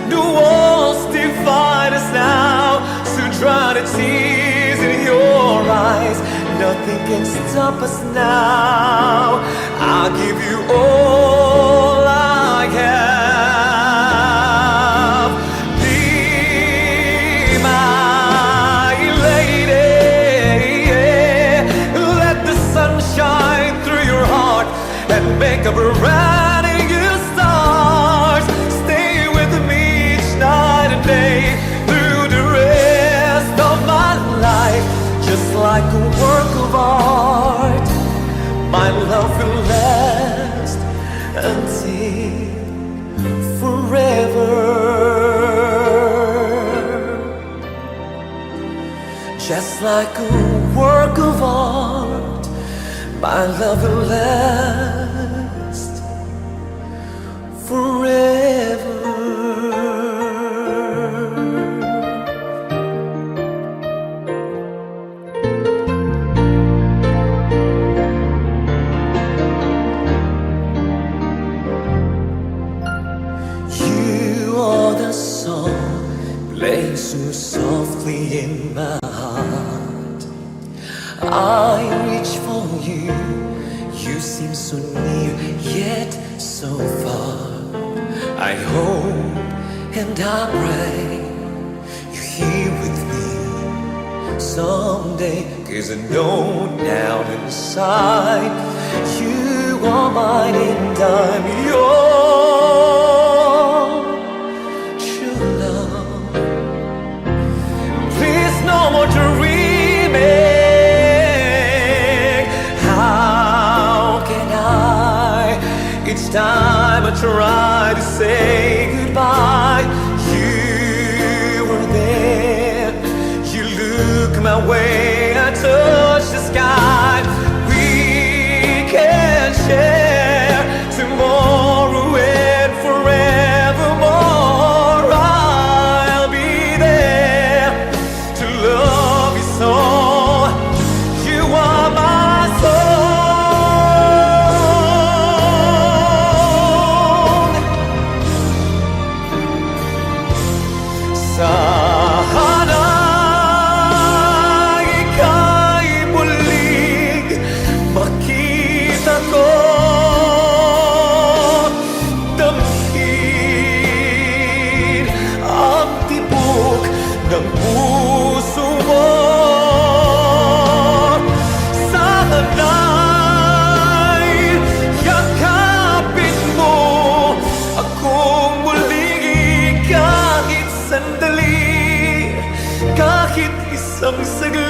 The walls divide us now, so dry the tears in your eyes. Nothing can stop us now. I'll give you all I have. Be my lady. Let the sun shine through your heart and make a brand new start. Stay with me each night and day through the rest of my life. Just like a work of art. Just like a work of art, my love will last forever. You are the song playing so softly in my heart. I reach for you, you seem so near yet so far. I hope and I pray you're here with me someday, 'cause I know down inside you are mine and I'm yours. True love, please no more dreaming. How can I? Each time I try to say goodbye, you were there. You look my way, I touch the sky. We can share tomorrow and forevermore. I'll be there to love you so. You are my song. Sana ika'y muling makita ko, damhin ang tibok ng puso mo. Sana'y yakapin mo akong muling kahit sandali, kahit isang saglit,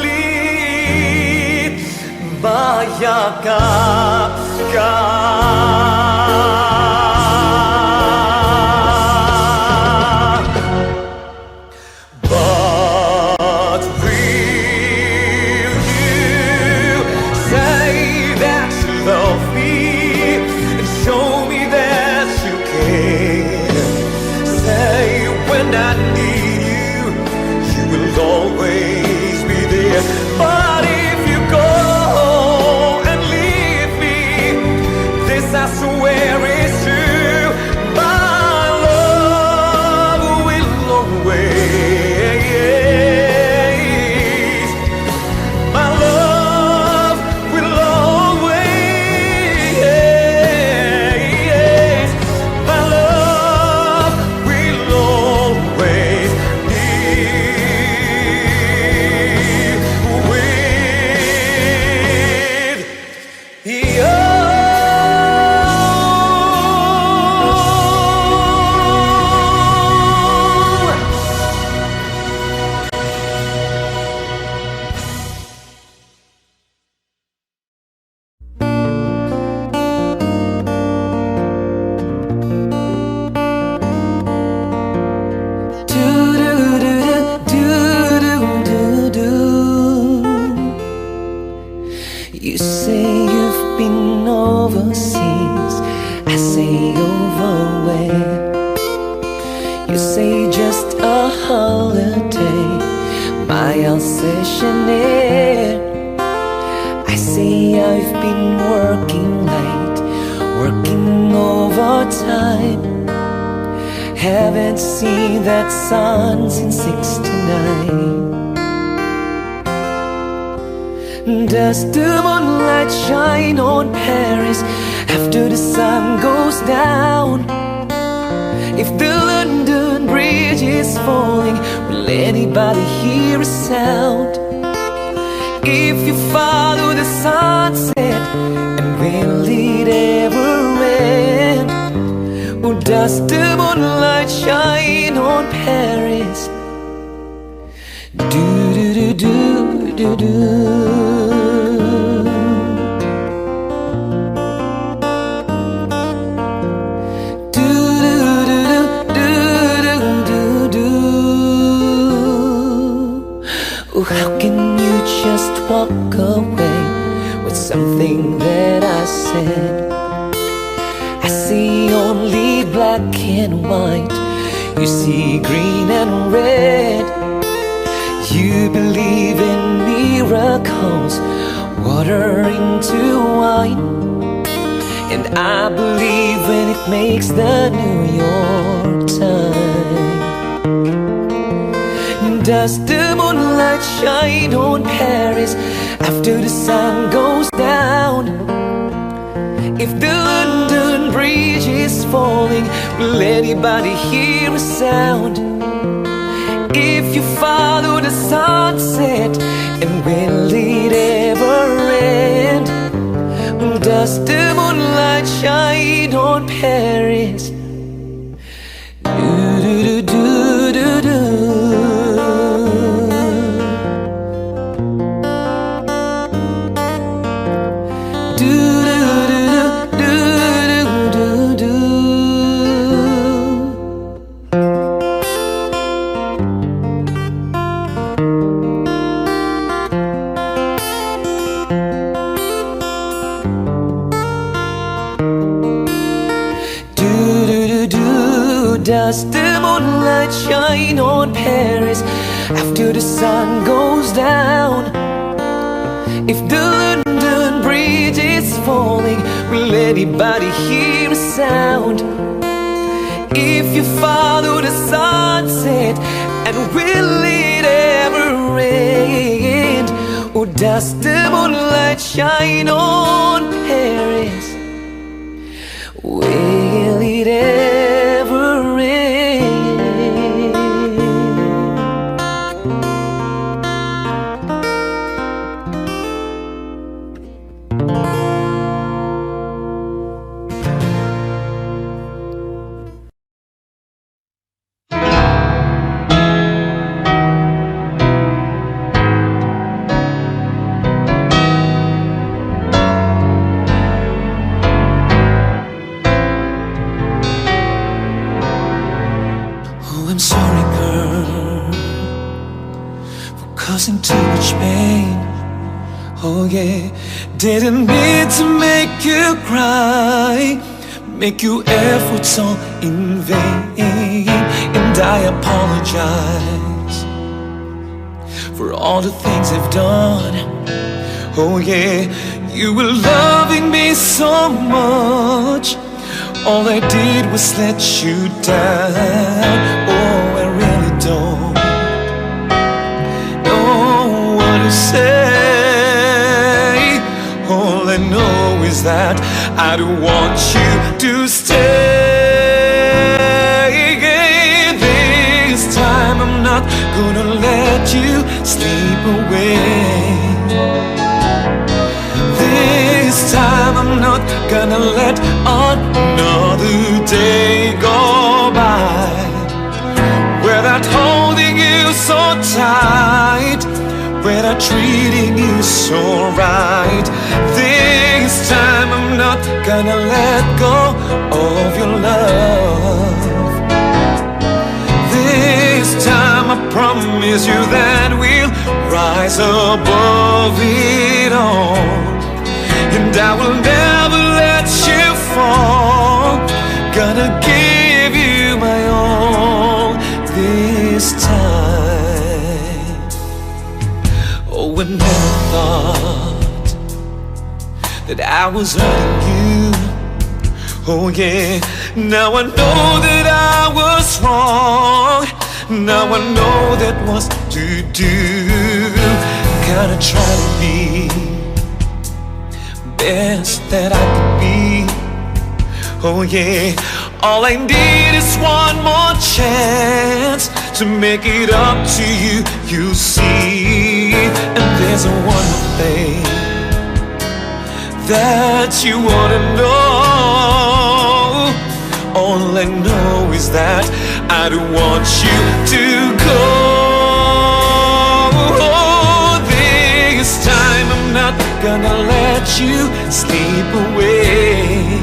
mayakap ka. But will you say that you love me and show me that you care? Say when I need you, you will always be there. But if you go and leave me, this I swear is true. My love will always, my love will always, my love will always be with you. You say you've been overseas, I say overway. You say just a holiday, my Alsatian air. I say I've been working late, working overtime. Haven't seen that sun since '69. Does the moonlight shine on Paris after the sun goes down? If the London Bridge is falling, will anybody hear a sound? If you follow the sunset, and will it ever end? Or does the moonlight shine on Paris? Do-do-do-do-do-do. Oh, how can you with something that I said. I see only black and white, you see green and red. You believe in miracles, water into wine, and I believe when it makes the New York Times. Does the moonlight shine on Paris after the sun goes down? If the London Bridge is falling, will anybody hear a sound? If you follow the sunset, and will it ever end? Does the moonlight shine on Paris? Do do do do do do. Does the moonlight shine on Paris after the sun goes down? If the London Bridge is falling, will anybody hear a sound? If you follow the sunset, and will it ever end? Or does the moonlight shine on Paris? Will it ever end? I'm sorry, girl, for causing too much pain. Oh yeah, didn't mean to make you cry, make your efforts all in vain. And I apologize for all the things I've done. Oh yeah, you were loving me so much, all I did was let you down. Oh, I really don't know what to say. All I know is that I don't want you to stay. This time I'm not gonna let you slip away. This time I'm not gonna let another day go by without holding you so tight, without treating you so right. This time I'm not gonna let go of your love. This time I promise you that we'll rise above it all, and I will never let you fall. Gonna give you my all this time. Oh, I never thought that I was hurting you. Oh yeah, now I know that I was wrong. Now I know that was to do. Gotta try to be best that I could be. Oh yeah, all I need is one more chance to make it up to you, you see. And there's a one more thing that you wanna know. All I know is that I don't want you to go. This time I'm not gonna let you sleep away.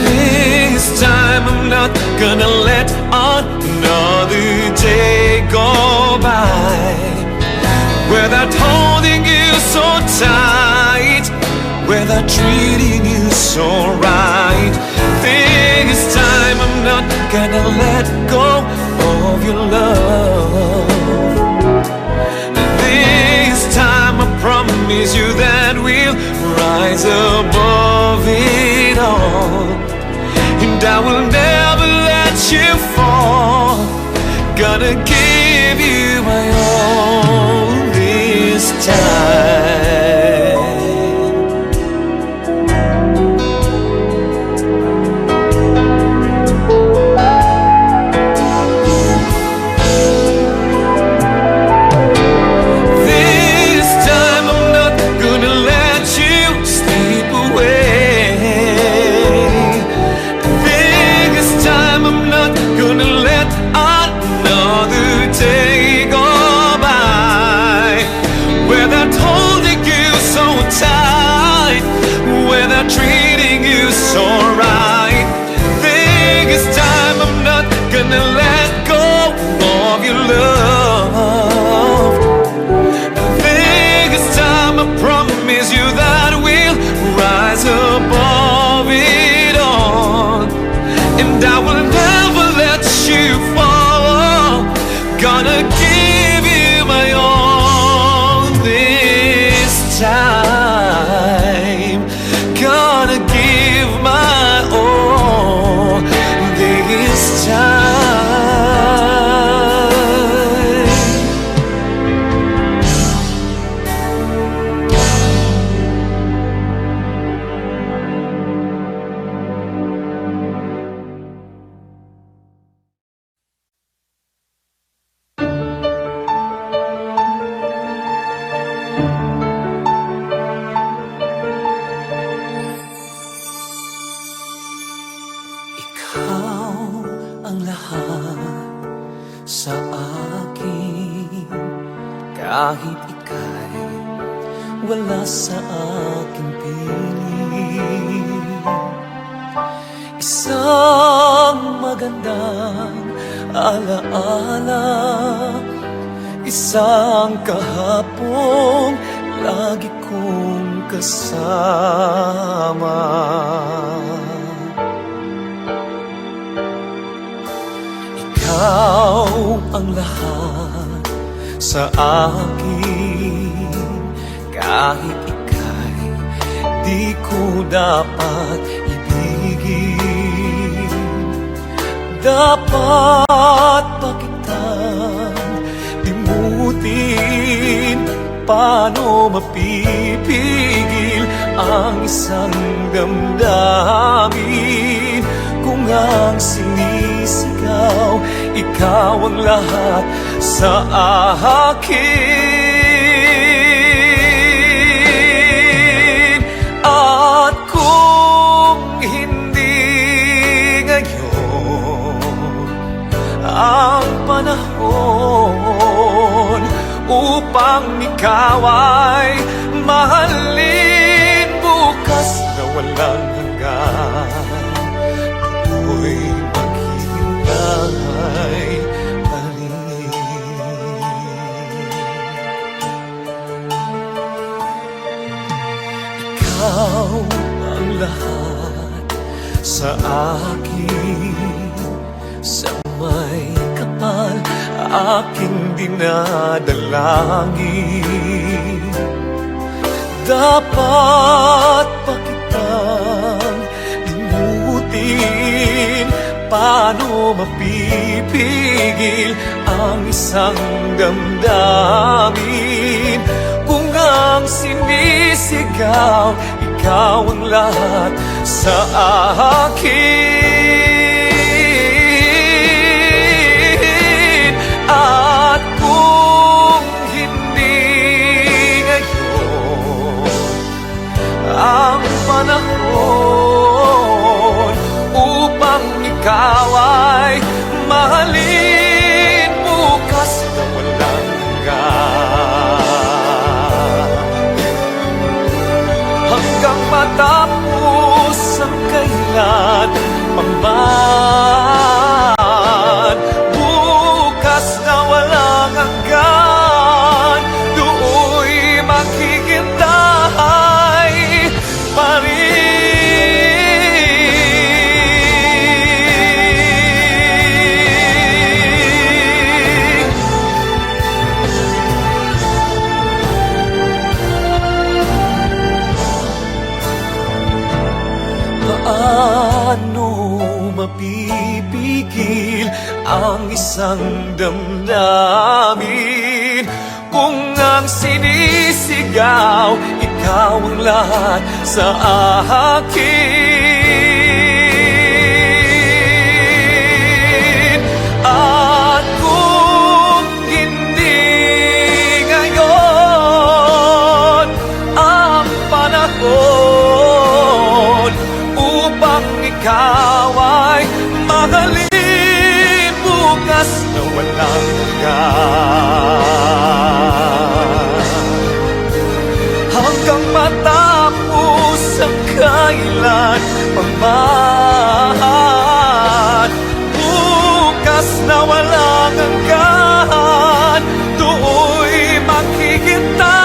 This time I'm not gonna let another day go by without holding you so tight, whether treating you so right. This time I'm not gonna let go of your love. This time I promise you that we'll rise above it all, and I will never let you fall. Gonna give you my all this time. This time I'm not gonna let you slip away. This time I'm not gonna let another day go by without holding you so tight, without treating you so right. This time I'm not gonna let go of your love. This time I promise you that we'll rise above it all, and I will never let you fall. Gonna give you my all this time. Gonna give my all this time. Ikaw ang lahat sa akin, kahit ika'y wala sa aking piling. Isang magandang alaala, isang kahapong lagi kong kasama. Ikaw ang lahat sa akin, kahit ika'y di ko dapat ibigin. Dapat pa kitang limutin, paano mapipigil ang isang damdamin kung ang sinisigaw, ikaw ang lahat sa akin. At kung hindi ngayon ang panahon upang ikaw ay mahalin, bukas na walang hanggan ako'y maghihintay pa rin. Ikaw ang lahat sa akin, sa may kapal aking dinadalangin. Dapat pa kitang limutin, paano mapipigil ang isang damdamin kung ang sinisigaw, ikaw ang lahat sa akin. At kung hindi ngayon ang panahon upang ikaw ay mahalin, bukas na walang hanggan, hanggang matapos ang kailan pangban. Bukas na walang hanggan, do'y maghihintay pa ang damdamin. Kung ang sinisigaw, ikaw ang lahat sa akin. At kung hindi ngayon ang panahon upang ikaw ay mahalin, bukas na walang hanggan, hanggang matapos ang kailan paman. Bukas na walang hanggan, do'y maghihintay.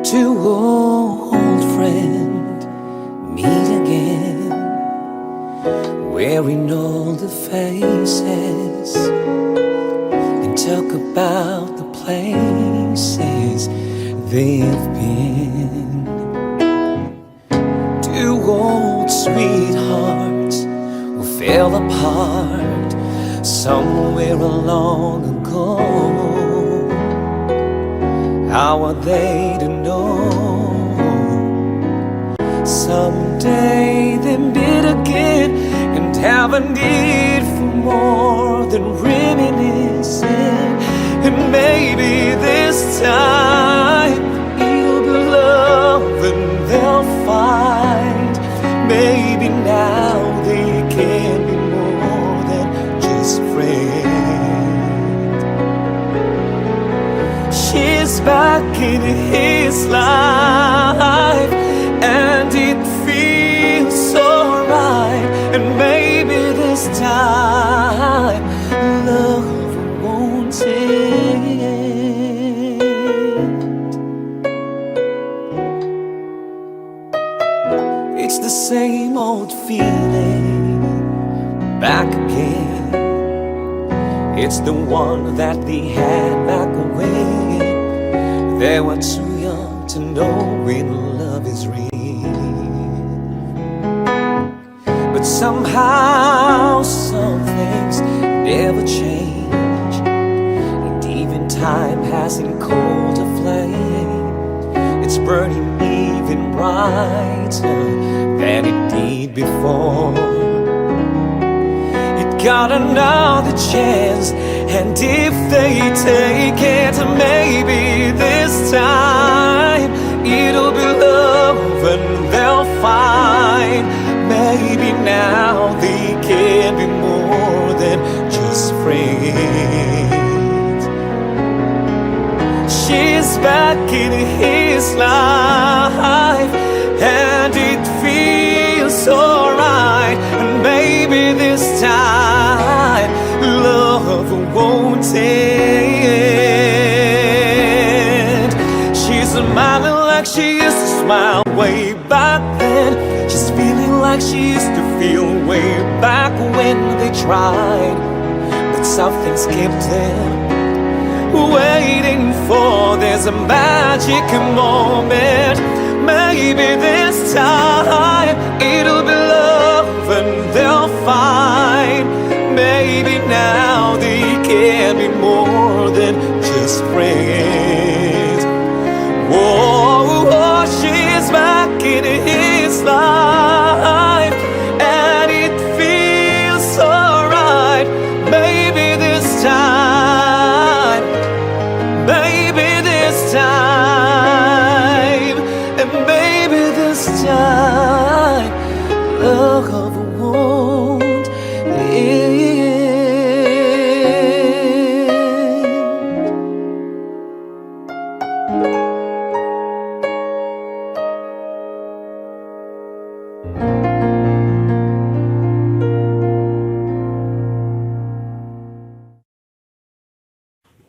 Two old friends meet again, wearing old faces, and talk about the places they've been. Two old sweethearts who fell apart somewhere long ago. How are they to know? Someday they meet again and have a need for more than reminiscing. And maybe this time it'll be love and they'll find. Maybe now they can be more than just friends. She's back in his life, and it feels so right. And maybe this time love won't end. It's the same old feeling back again. It's the one that they had back when they were too young to know when love is real. But somehow some things never change, and even time hasn't cooled a flame. It's burning even brighter than it did before. Got another chance, and if they take it, maybe this time it'll be love and they'll find. Maybe now they can be more than just friends. She's back in his life, and it feels so right. And maybe this time love won't end. She's smiling like she used to smile way back then. She's feeling like she used to feel way back when they tried, but something's kept them waiting for there's a magic moment. Maybe this time it'll be love and they'll find. Maybe now they can be more than just friends. Whoa, she's back in his life, and it feels so right. Maybe this time love won't end.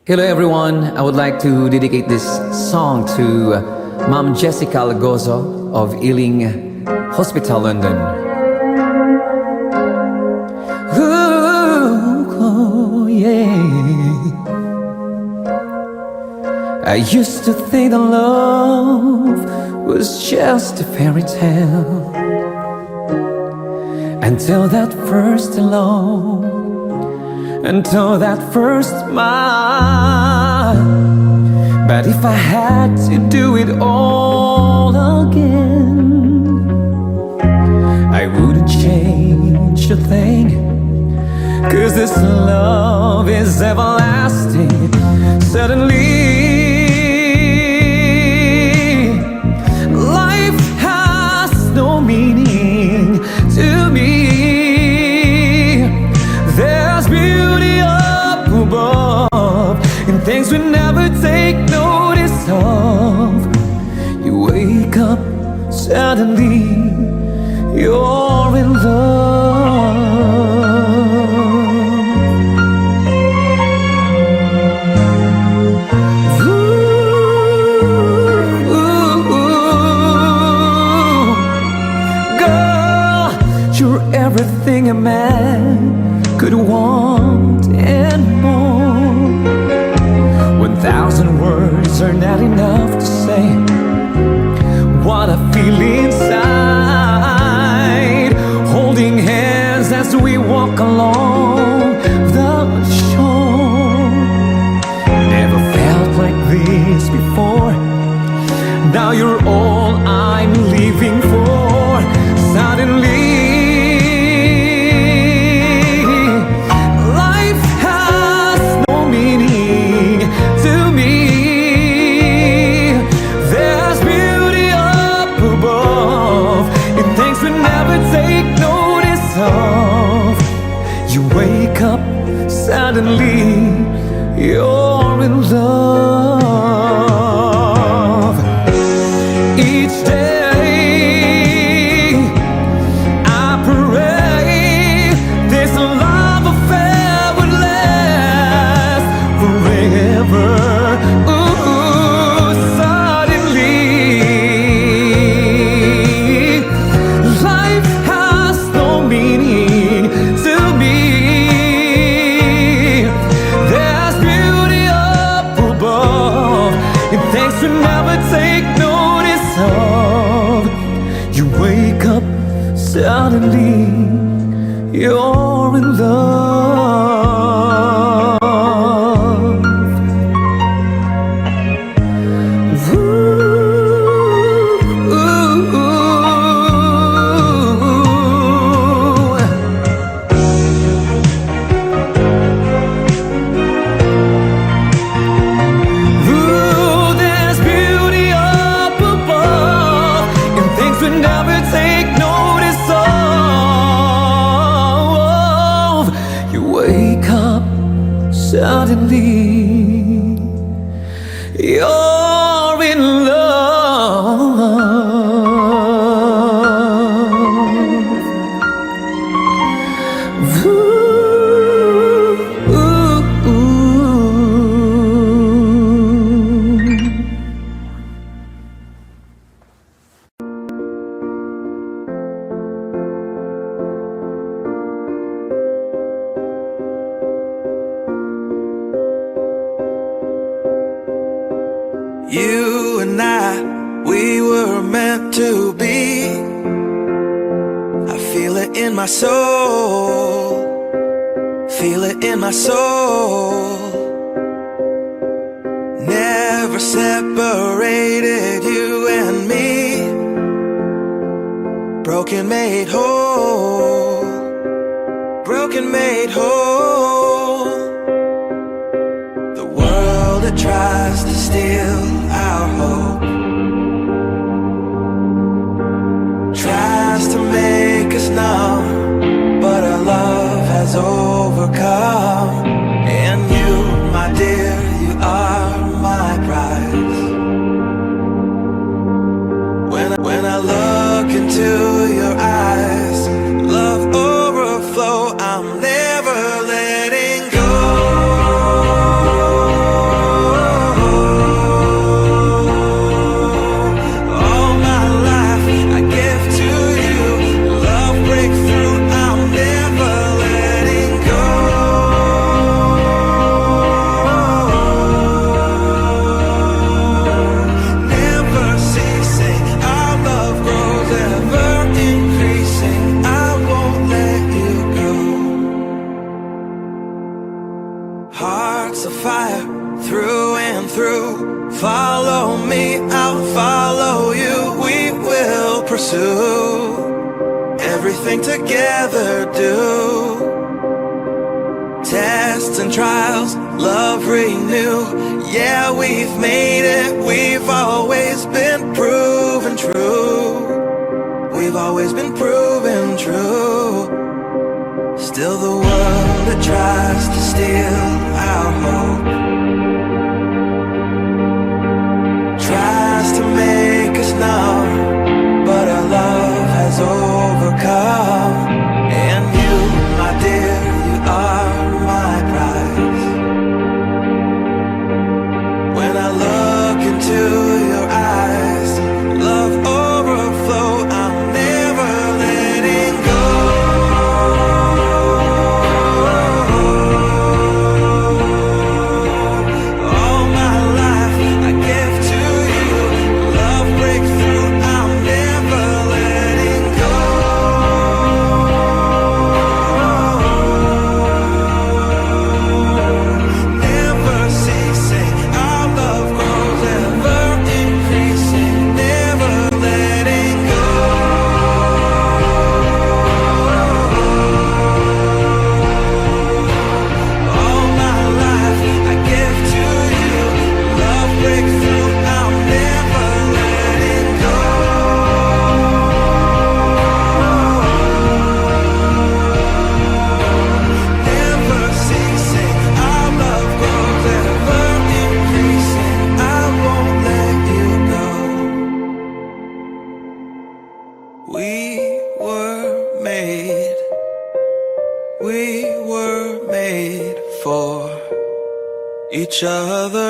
Hello everyone, I would like to dedicate this song to Ma'am Jessica Lagozo of Ealing Hospital, London. Ooh, yeah. I used to think that love was just a fairy tale, until that first hello, until that first smile. But if I had to do it all again, I wouldn't change a thing, 'cause this love is everlasting. Suddenly life has no meaning to me. There's beauty up above and things we never take notice of. You wake up, suddenly you're in love. Ooh, girl, you're everything a man could want and more. 1,000 words are not enough to say what I feel inside. Holding hands as we walk along the shore. Never felt like this before. Now you're all I'm living for. Suddenly life has no meaning to me. There's beauty up above and things we never take notice of. You wake up, suddenly you're in love. Each day I pray this love affair would last forever. Ooh, suddenly life has no meaning to me. There's beauty up above and things we never take notice of. You wake up, suddenly you're in love. Ooh, there's beauty up above and things we never take notice of. You wake up, suddenly you're in love. Ooh, ooh, ooh. You and I, we were meant to be. I feel it in my soul, feel it in my soul. Never separated, you and me. Broken made whole, broken made whole. The world that tries to steal our hope tries to make make us numb, but our love has overcome. And you, my dear, you are my prize. When I look into your eyes, love overflow, I'm never letting go. All my life I give to you, love breakthrough, I'm never letting go. Never ceasing, our love grows ever increasing, I won't let you go. Hearts of fire, through and through. Follow me, I'll follow you. We will pursue everything together, do. Tests and trials, love renew. Yeah, we've made it, we've always been proven true. We've always been proven true. Still the world that tries to steal our hope tries to make us numb, but our love has overcome. And you, my dear, you are my prize. When I look into your eyes, love overflow, I'm never letting go. All my life I give to you, love breakthrough, I'm never letting go. Never ceasing, our love grows ever increasing, never letting go. All my life I give to you, love breakthrough, I'm never letting go. Never ceasing, our love grows ever increasing, I won't let you go. We were made for each other.